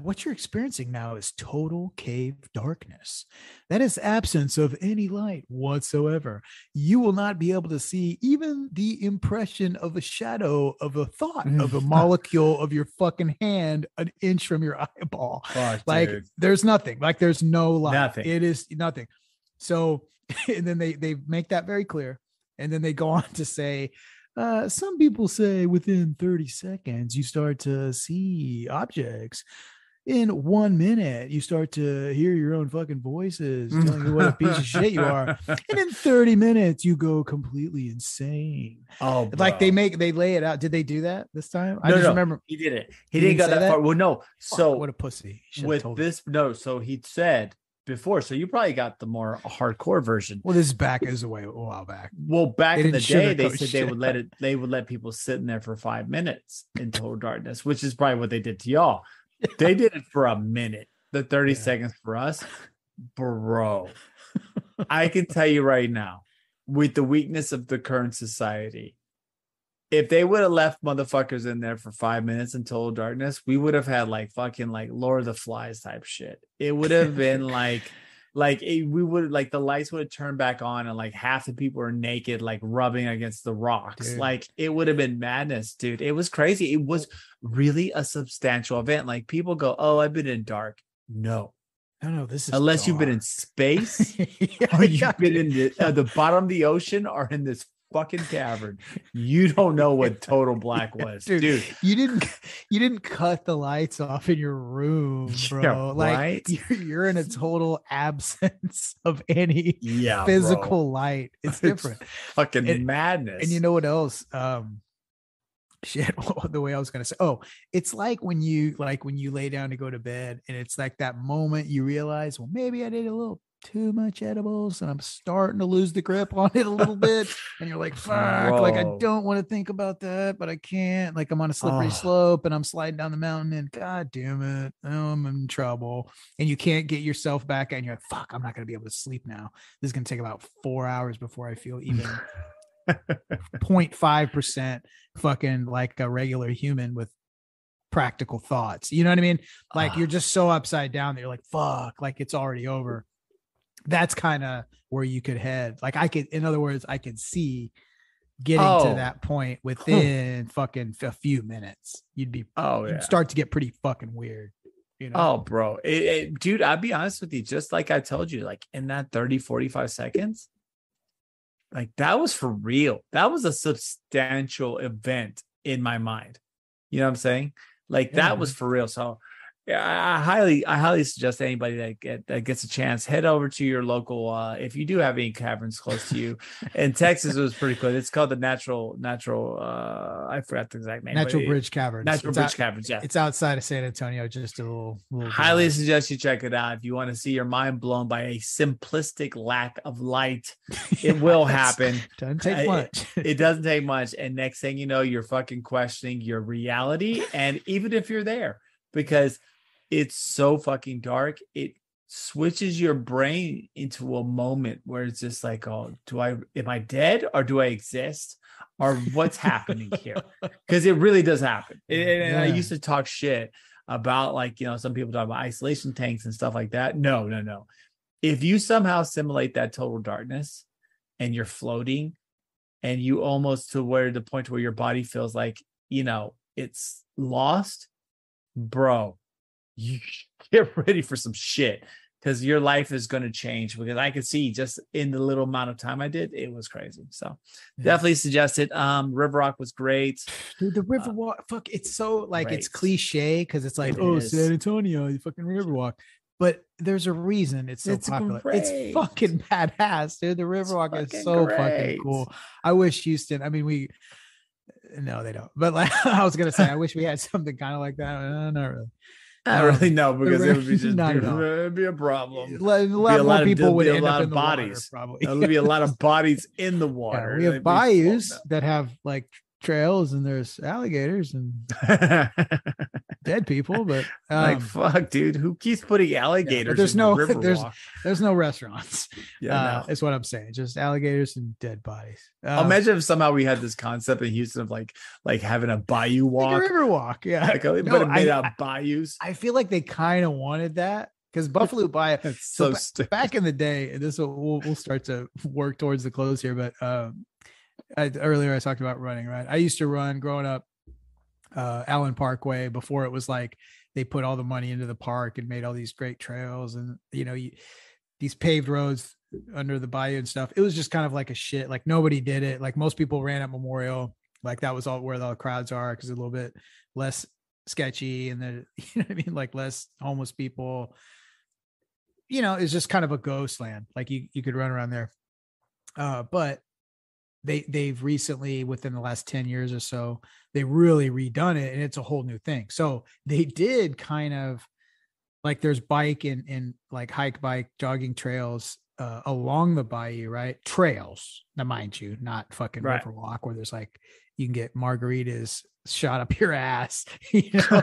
what you're experiencing now is total cave darkness. That is absence of any light whatsoever. You will not be able to see even the impression of a shadow of a thought of a molecule of your fucking hand an inch from your eyeball. Fuck, like, dude. There's nothing. Like, there's no light. Nothing. It is nothing. So, and then they make that very clear. And then they go on to say, some people say within 30 seconds, you start to see objects. In 1 minute, you start to hear your own fucking voices telling you what a piece of shit you are. And in 30 minutes, you go completely insane. Oh, like, they lay it out. Did they do that this time? I just remember he did it. He didn't go that far. Well, no. So what a pussy. With this, no. So he said before, so you probably got the more hardcore version. Well, this is a while back. Well, back in the day, they said they would let people sit in there for 5 minutes in total darkness, which is probably what they did to y'all. They did it for a minute. The 30 seconds for us, bro. I can tell you right now, with the weakness of the current society, if they would have left motherfuckers in there for 5 minutes in total darkness, we would have had like fucking like Lord of the Flies type shit. It would have been we would, like, the lights would have turned back on and like half the people are naked, like rubbing against the rocks. Dude. Like, it would have been madness, dude. It was crazy. It was really a substantial event. Like, people go, oh, I've been in dark. No, this is unless dark. You've been in space or you've been in the bottom of the ocean or in this fucking cavern. You don't know what total black was. Dude. You didn't cut the lights off in your room, bro. Yeah, like, right? You're in a total absence of any physical light. It's different. It's fucking madness. And you know what else? Shit, the way I was gonna say, it's like when you lay down to go to bed, and it's like that moment you realize, well, maybe I did a little too much edibles and I'm starting to lose the grip on it a little bit, and you're like, fuck, bro. Like, I don't want to think about that, but I can't. Like, I'm on a slippery slope and I'm sliding down the mountain, and god damn it, I'm in trouble, and you can't get yourself back, and you're like, fuck, I'm not gonna be able to sleep now. This is gonna take about 4 hours before I feel even 0.5% fucking like a regular human with practical thoughts. You know what I mean? Like, you're just so upside down that you're like, fuck, like it's already over. That's kind of where you could head. Like, in other words, I could see getting to that point within fucking a few minutes. You'd start to get pretty fucking weird. You know? Oh, bro. Dude, I'll be honest with you. Just like I told you, like in that 30, 45 seconds, like that was for real. That was a substantial event in my mind. You know what I'm saying? Like that was for real. So yeah, I highly suggest anybody that gets a chance, head over to your local, if you do have any caverns close to you. In Texas, it was pretty cool. It's called the natural, I forgot the exact name. Natural Bridge Caverns. Natural Bridge Caverns, yeah. It's outside of San Antonio, just a little highly suggest you check it out. If you want to see your mind blown by a simplistic lack of light, it will happen. Doesn't take much. It doesn't take much. And next thing you know, you're fucking questioning your reality. And even if you're there, because it's so fucking dark, it switches your brain into a moment where it's just like, oh, am I dead or do I exist? Or what's happening here? Because it really does happen. And I used to talk shit about, like, you know, some people talk about isolation tanks and stuff like that. No. If you somehow simulate that total darkness and you're floating and you almost to where the point where your body feels like, you know, it's lost, bro, you get ready for some shit, because your life is going to change. Because I could see just in the little amount of time I did, it was crazy. So definitely suggest it. River Rock was great. Dude, the River Walk, fuck, it's so like great. It's cliche because it's like, San Antonio, you fucking River Walk. But there's a reason it's so popular. Great. It's fucking badass, dude. The River Walk is so fucking cool. I wish Houston, I mean, no, they don't. But like I was gonna say, I wish we had something kind of like that. Not really. I don't really know, because it would be just it'd be a problem. A lot more people would end up in the bodies. Water, probably. There'll be a lot of bodies in the water. Yeah, we have bayous that have like trails, and there's alligators and dead people, but like fuck, dude, who keeps putting alligators? There's in no the river walk? There's no restaurants. Yeah, is what I'm saying. Just alligators and dead bodies. Imagine if somehow we had this concept in Houston of like having a bayou walk, like a river walk. Yeah, like but made out of bayous. I feel like they kind of wanted that. Because Buffalo Bayou, so back in the day, and this we'll start to work towards the close here. But earlier I talked about running, right? I used to run growing up, Allen Parkway, before it was like they put all the money into the park and made all these great trails and, you know, these paved roads under the bayou and stuff. It was just kind of like a shit. Like nobody did it. Like most people ran at Memorial. Like that was all where the crowds are, because it's a little bit less sketchy and you know what I mean? Like less homeless people. You know, it's just kind of a ghost land. Like you could run around there. But they've recently, within the last 10 years or so, they really redone it, and it's a whole new thing. So they did kind of like, there's bike and like hike, bike, jogging trails along the bayou, right? Trails, now mind you, not fucking river walk where there's like, you can get margaritas shot up your ass, you know,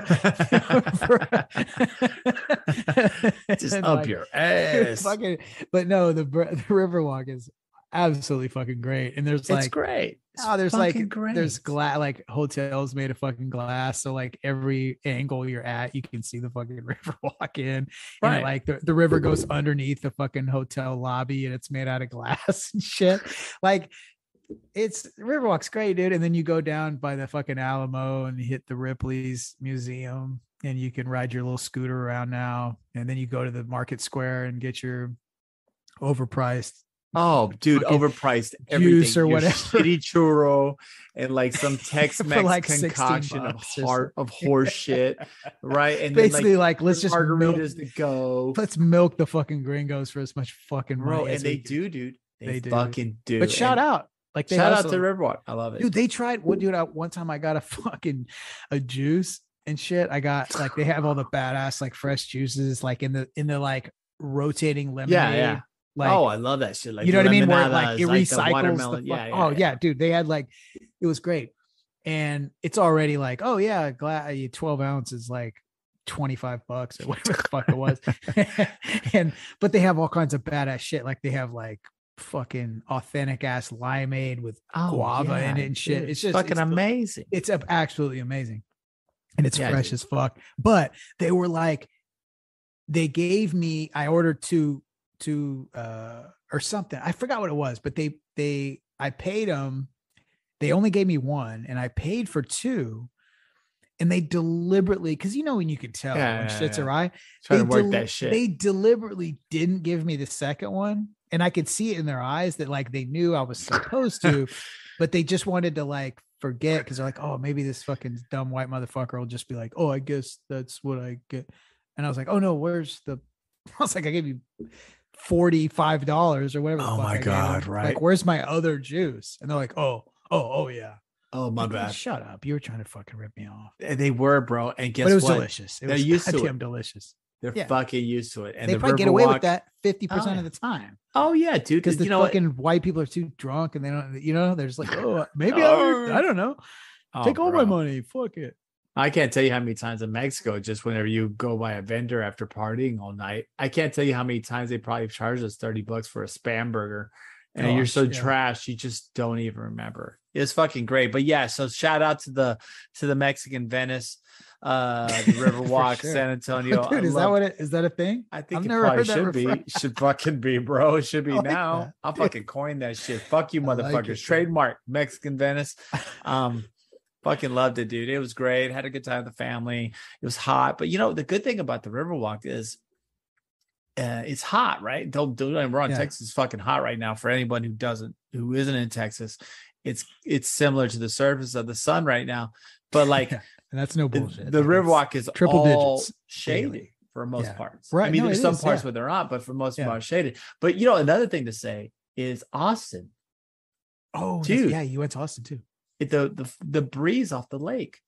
just up like, your ass. Fucking, but no, the river walk is absolutely fucking great. And there's like, it's great. There's like great. There's glass, like hotels made of fucking glass. So like every angle you're at, you can see the fucking river walk in. Right. And like the river goes underneath the fucking hotel lobby, and it's made out of glass and shit. Like Riverwalk's great, dude. And then you go down by the fucking Alamo and hit the Ripley's Museum, and you can ride your little scooter around now. And then you go to the Market Square and get your overpriced, overpriced juice or whatever, shitty churro and like some Tex-Mex like concoction of horse shit, right? And basically then, like let's just margaritas to go. Let's milk the fucking gringos for as much fucking money. And they do, dude. They fucking do. But shout out. Like shout out to Riverwalk. I love it. Dude, they tried one time I got a juice and shit. I got like, they have all the badass like fresh juices like in the like rotating lemonade. Yeah. Like, I love that shit. Like, you know what I mean? Where like it recycles. Yeah, dude. They had like, it was great. And it's already like, 12 ounces, like $25 or whatever the fuck it was. But they have all kinds of badass shit. Like they have like fucking authentic ass limeade with guava in it and shit. Dude, it's just fucking amazing. It's absolutely amazing. And it's fresh as fuck. But they were like, they gave me, I ordered two or something. I forgot what it was, but I paid them they only gave me one and I paid for two. And they deliberately, because when you can tell when shit's awry, trying to work that shit. They deliberately didn't give me the second one. And I could see it in their eyes that like they knew I was supposed to, but they just wanted to like forget because they're like, oh, maybe this fucking dumb white motherfucker will just be like, oh, I guess that's what I get. And I was like, oh no, where's the I was like, I gave you $45 or whatever. Oh my God, right. Like, where's my other juice? And they're like, oh yeah. Oh my bad. Shut up. You were trying to fucking rip me off. They were, bro. And guess what? It was what? Delicious. They're used to it. Delicious. They're fucking used to it. And they probably get away with that 50% of the time. Oh yeah, dude. Because the fucking white people are too drunk and they don't, they're just like, oh, maybe I don't know. Take all my money. Fuck it. I can't tell you how many times in Mexico, just whenever you go by a vendor after partying all night, I can't tell you how many times they probably charged us $30 for a Spam burger. And you're so trash, you just don't even remember. It was fucking great. But yeah, so shout out to the Mexican Venice, the Riverwalk, sure. San Antonio. Dude, is that a thing? I think it probably should be. It should fucking be, bro. It should be now. That. I'll fucking coin that shit. Fuck you, motherfuckers. Trademark Mexican Venice. Fucking loved it, dude. It was great. Had a good time with the family. It was hot. But the good thing about the Riverwalk is it's hot, right? Don't get me wrong. Texas is fucking hot right now. For anyone who isn't in Texas, it's similar to the surface of the sun right now. But like, and that's no bullshit. The Riverwalk is triple digits shaded daily. For most parts. Right. I mean, there's some parts where they're not, but for most of them are shaded. But another thing to say is Austin. Oh, dude, you went to Austin too. The breeze off the lake.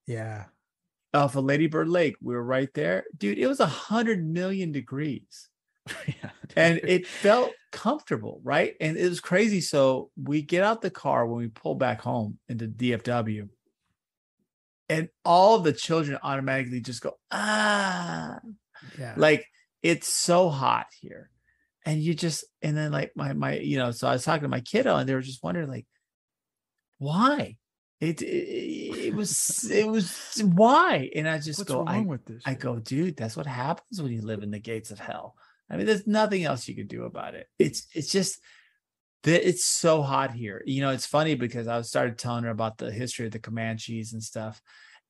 Yeah. Off of Lady Bird Lake. We were right there. Dude, it was 100 million degrees. And it felt comfortable, right? And it was crazy. So we get out the car when we pull back home into DFW. And all the children automatically just go, ah. Yeah. Like, it's so hot here. And then like my so I was talking to my kiddo and they were just wondering like, why? It was why? And I just What's wrong with this? I go, dude, that's what happens when you live in the gates of hell. I mean, there's nothing else you can do about it. It's just that it's so hot here. It's funny because I started telling her about the history of the Comanches and stuff.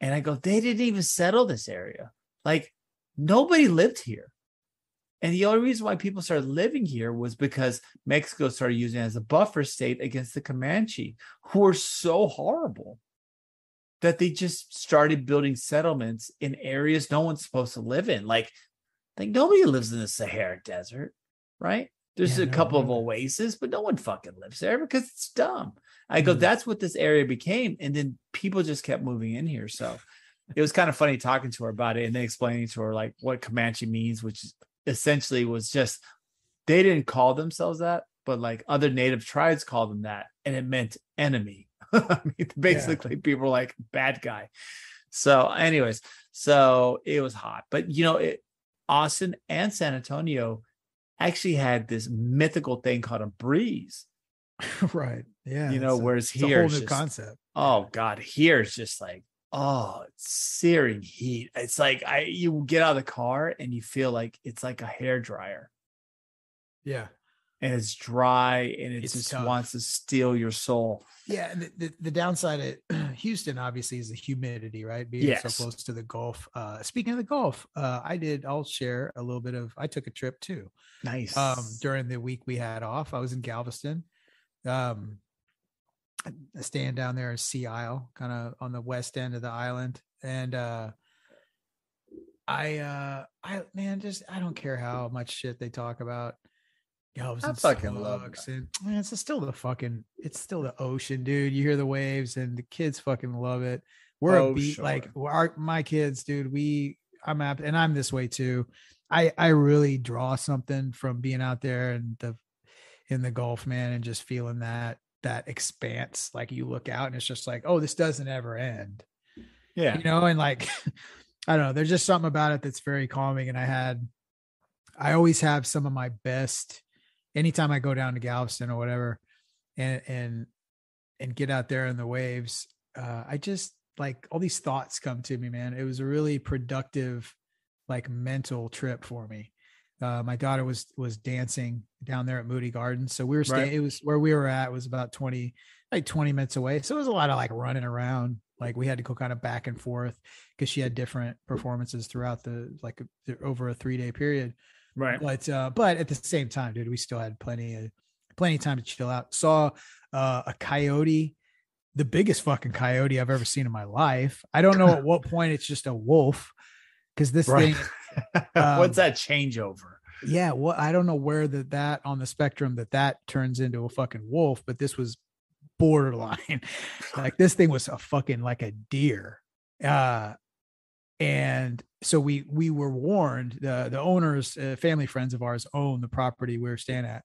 And I go, they didn't even settle this area. Like nobody lived here. And the only reason why people started living here was because Mexico started using it as a buffer state against the Comanche, who are so horrible that they just started building settlements in areas no one's supposed to live in. Like nobody lives in the Sahara Desert, right? There's a couple of oases, but no one fucking lives there because it's dumb. I go, that's what this area became. And then people just kept moving in here. So it was kind of funny talking to her about it and then explaining to her like what Comanche means, which is essentially was just, they didn't call themselves that, but like other native tribes called them that. And it meant enemy. I mean, basically people were like bad guy. So anyways, so it was hot, but Austin and San Antonio actually had this mythical thing called a breeze. Right. Yeah. Whereas here it's a whole new concept. Oh God, here it's just like, it's searing heat. It's like you get out of the car and you feel like it's like a hair dryer. Yeah. And it's dry and it just wants to steal your soul. Yeah. The downside of Houston obviously is the humidity, right? Being so close to the Gulf. Speaking of the Gulf, I'll share a little bit of, I took a trip too. Nice. During the week we had off, I was in Galveston. Staying down there in Sea Isle, kind of on the west end of the island. And I don't care how much shit they talk about. Galveston, I fucking love it. And man, it's still the ocean, dude. You hear the waves and the kids fucking love it. We're like my kids, dude. I'm this way too. I really draw something from being out there and in the Gulf, man, and just feeling that expanse. Like you look out and it's just like, oh, this doesn't ever end. Yeah. And like, I don't know, there's just something about it that's very calming. And I always have some of my best, anytime I go down to Galveston or whatever and get out there in the waves, I just like all these thoughts come to me, man. It was a really productive, like mental trip for me. My daughter was dancing down there at Moody Gardens. So we were staying, Right. it was where we were at was about 20 minutes away. So it was a lot of like running around. Like we had to go kind of back and forth because she had different performances throughout over a 3-day period. Right. But at the same time, dude, we still had plenty of time to chill out. Saw a coyote, the biggest fucking coyote I've ever seen in my life. I don't know at what point it's just a wolf. Cause this thing, what's that changeover? Yeah. Well, I don't know where that on the spectrum that turns into a fucking wolf, but this was borderline. Like this thing was a fucking like a deer. And so we were warned, the owners, family friends of ours own the property we were staying at.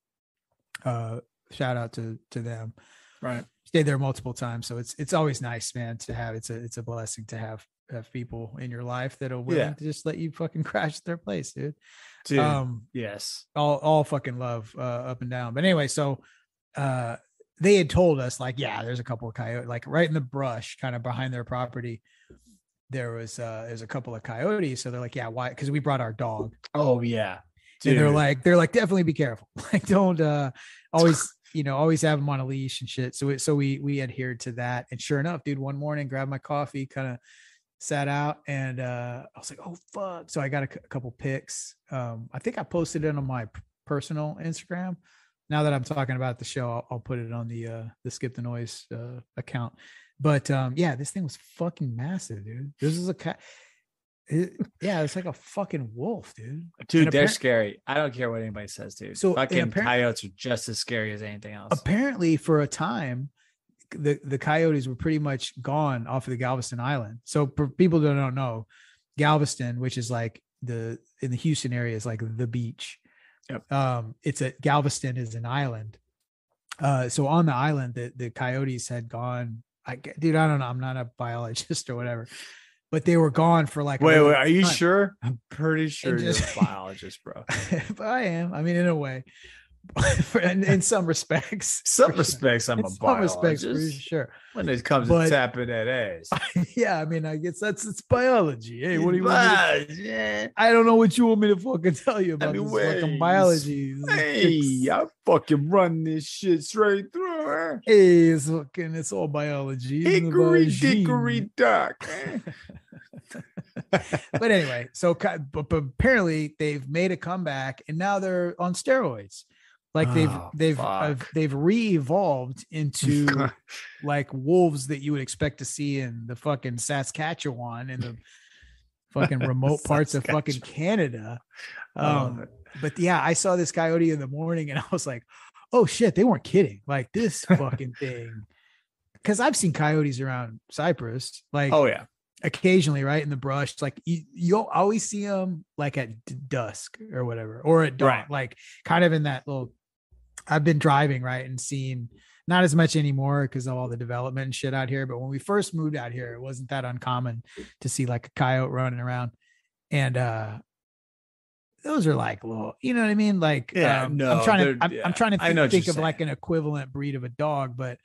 Shout out to them. Right. Stayed there multiple times. So it's always nice, man, to have, it's a blessing to have people in your life that are willing to just let you fucking crash their place, dude. Yes. All fucking love, up and down. But anyway, so, they had told us like, yeah, there's a couple of coyotes, like right in the brush, kind of behind their property. There's a couple of coyotes. So they're like, yeah, why? Cause we brought our dog. Oh yeah. Dude. And they're like, definitely be careful. Like don't, always have them on a leash and shit. So we adhered to that. And sure enough, dude, one morning, grabbed my coffee, kind of sat out, and I was like, oh fuck. So I got a couple pics. I think I posted it on my personal Instagram. Now that I'm talking about the show, I'll put it on the Skip the Noise account. But yeah, this thing was fucking massive, dude. This is a cat. It's like a fucking wolf, dude. Dude, they're scary. I don't care what anybody says, dude. So fucking coyotes are just as scary as anything else. Apparently, for a time, the coyotes were pretty much gone off of the Galveston Island. So for people that don't know, Galveston, which is like in the Houston area, is like the beach. Yep. Galveston is an island. So on the island, the coyotes had gone. I don't know. I'm not a biologist or whatever, but they were gone for like. Wait, are you sure? I'm pretty sure you're a biologist, bro. But I am. I mean, in a way. in some respects. I'm a biologist. Some respects, for sure. When it comes to tapping that ass. Yeah, I mean, I guess it's biology. Hey, what do you want? I don't know what you want me to fucking tell you about this fucking biology. Hey, I fucking run this shit straight through her. Hey, it's all biology. Hickory dickory dock. But anyway, but apparently they've made a comeback and now they're on steroids. Like they've re-evolved into like wolves that you would expect to see in the fucking Saskatchewan and the fucking remote parts of fucking Canada. But yeah, I saw this coyote in the morning and I was like, oh shit, they weren't kidding. Like this fucking thing. Cause I've seen coyotes around Cyprus. Like, oh yeah, occasionally, right in the brush. Like you'll always see them like at dusk or whatever, or at dawn, right. Like kind of in that little. I've been driving, right, and seeing not as much anymore because of all the development and shit out here. But when we first moved out here, it wasn't that uncommon to see like a coyote running around, and those are like little, you know what I mean? Like, I'm trying to think of like an equivalent breed of a dog, but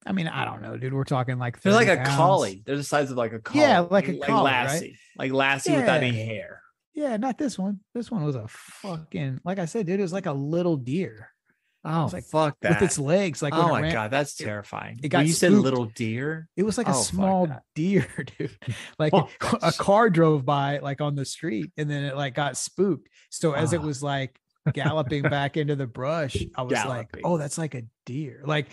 I mean, I don't know, dude. We're talking like they're like a collie. They're the size of like a collie. Yeah, like a collie, Lassie, right? Like Lassie without any hair. Yeah, not this one. This one was a fucking, like I said, dude, it was like a little deer. Oh, like, fuck that. With its legs. Like, oh my God, that's terrifying. You said little deer. It was like a small deer, dude. Like a car drove by like on the street and then it like got spooked. So as it was like galloping back into the brush, I was like, oh, that's like a deer. Like,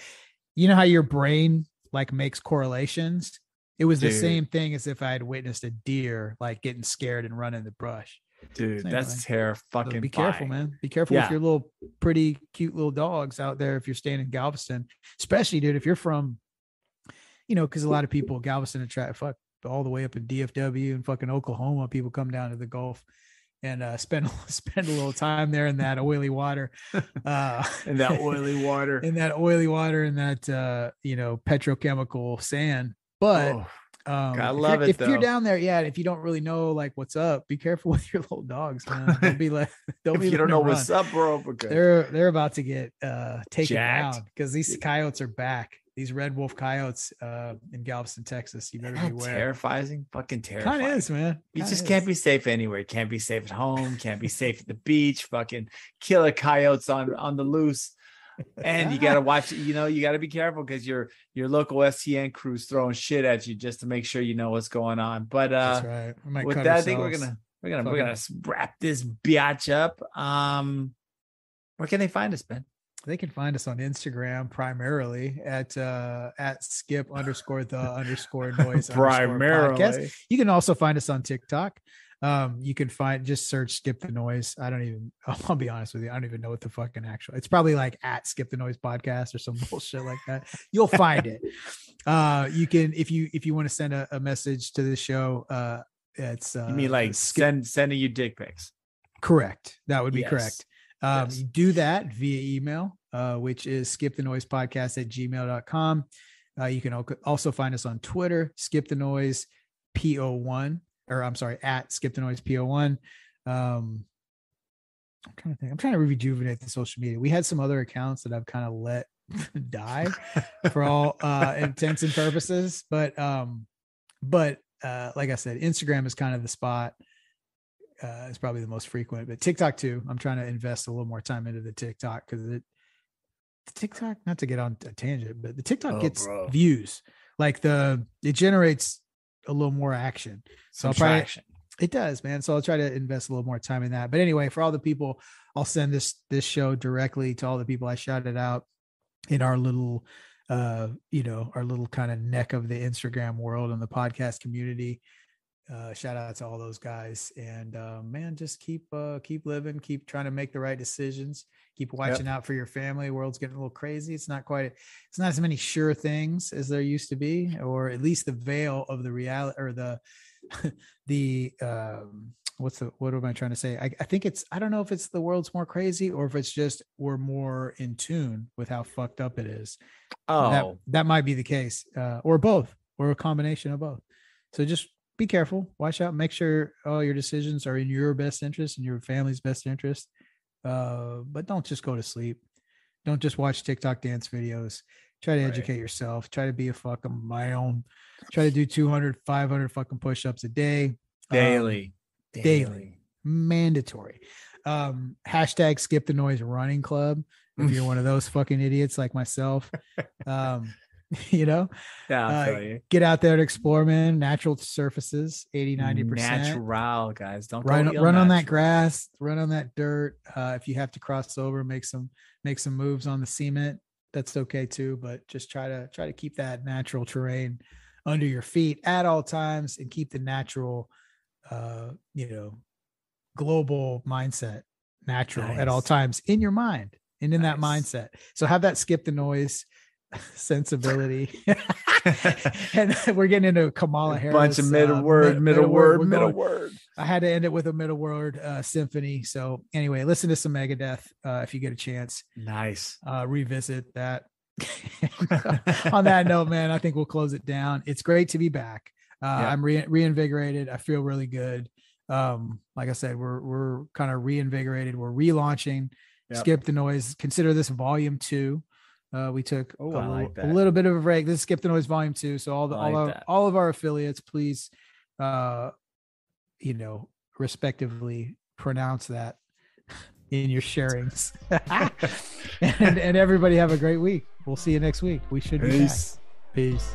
you know how your brain like makes correlations? It was the same thing as if I had witnessed a deer like getting scared and running in the brush. Dude, that's terrifying. So be careful, man. Be careful with your little pretty cute little dogs out there if you're staying in Galveston, especially, dude, if you're from, because a lot of people Galveston attract all the way up in DFW and fucking Oklahoma. People come down to the Gulf and spend a little time there in that oily water, in that oily water, and that petrochemical sand. But I love it. If you're down there, if you don't really know like what's up, be careful with your little dogs, man. Don't be like, you don't know what's up, bro. They're about to get taken down because these coyotes are back. these red wolf coyotes in Galveston, Texas. You better beware. Terrifying, fucking terrifying. Kind of is, man. You just can't be safe anywhere. Can't be safe at home. Can't be safe at the beach. Fucking killer coyotes on the loose. And you got to watch, you got to be careful because your local STN crew's throwing shit at you just to make sure you know what's going on. But that's right. With that, I think we're gonna wrap this biatch up. Where can they find us, Ben? They can find us on Instagram primarily at skip_the_noise primarily. podcast. You can also find us on TikTok. You can just search Skip the Noise. I'll be honest with you, I don't even know what the fucking it's probably like at Skip the Noise podcast or some bullshit like that. You'll find it. You can, if you want to send a message to the show, it's you mean like sending you dick pics? Correct. That would be yes. correct. Yes. You do that via email, which is skipthenoisepodcast@gmail.com. You can also find us on Twitter, Skip the Noise PO1, or I'm sorry, at Skip the Noise PO1. I'm trying to think. I'm trying to rejuvenate the social media. We had some other accounts that I've kind of let die for all intents and purposes, but like I said, Instagram is kind of the spot. It's probably the most frequent, but TikTok too. I'm trying to invest a little more time into the TikTok because the TikTok, not to get on a tangent, but the TikTok gets views. Like it generates a little more action. So it does, man. So I'll try to invest a little more time in that. But anyway, for all the people, I'll send this show directly to all the people I shouted out in our little, our little kind of neck of the Instagram world and the podcast community. Shout out to all those guys, and man, just keep living, keep trying to make the right decisions, keep watching out for your family. World's getting a little crazy. It's not as many sure things as there used to be, or at least the veil of the reality, or what am I trying to say? I think I don't know if it's the world's more crazy or if it's just we're more in tune with how fucked up it is. That might be the case, or both, or a combination of both. So just be careful, watch out, make sure all your decisions are in your best interest and your family's best interest. But don't just go to sleep. Don't just watch TikTok dance videos. Try to educate yourself. Try to be a fucking man. Try to do 200, 500 fucking push-ups a day. Daily. Mandatory. Hashtag Skip the Noise Running Club. If you're one of those fucking idiots like myself. Get out there to explore, man. Natural surfaces, 80-90%. Natural, guys. Don't run on that grass, run on that dirt. If you have to cross over, make some moves on the cement, that's okay too. But just try to keep that natural terrain under your feet at all times and keep the natural global mindset natural at all times in your mind and in that mindset. So have that Skip the Noise sensibility. And we're getting into Kamala Harris. Bunch of middle word. I had to end it with a middle word symphony. So anyway, listen to some Megadeth if you get a chance. Nice. Revisit that. On that note, man, I think we'll close it down. It's great to be back. I'm reinvigorated. I feel really good. Like I said, we're kind of reinvigorated. We're relaunching Skip the Noise. Consider this volume 2. We took a little bit of a break. This is Skip the Noise Volume 2. So all of our affiliates, please, respectively pronounce that in your sharings. and everybody have a great week. We'll see you next week. We should be back. Peace.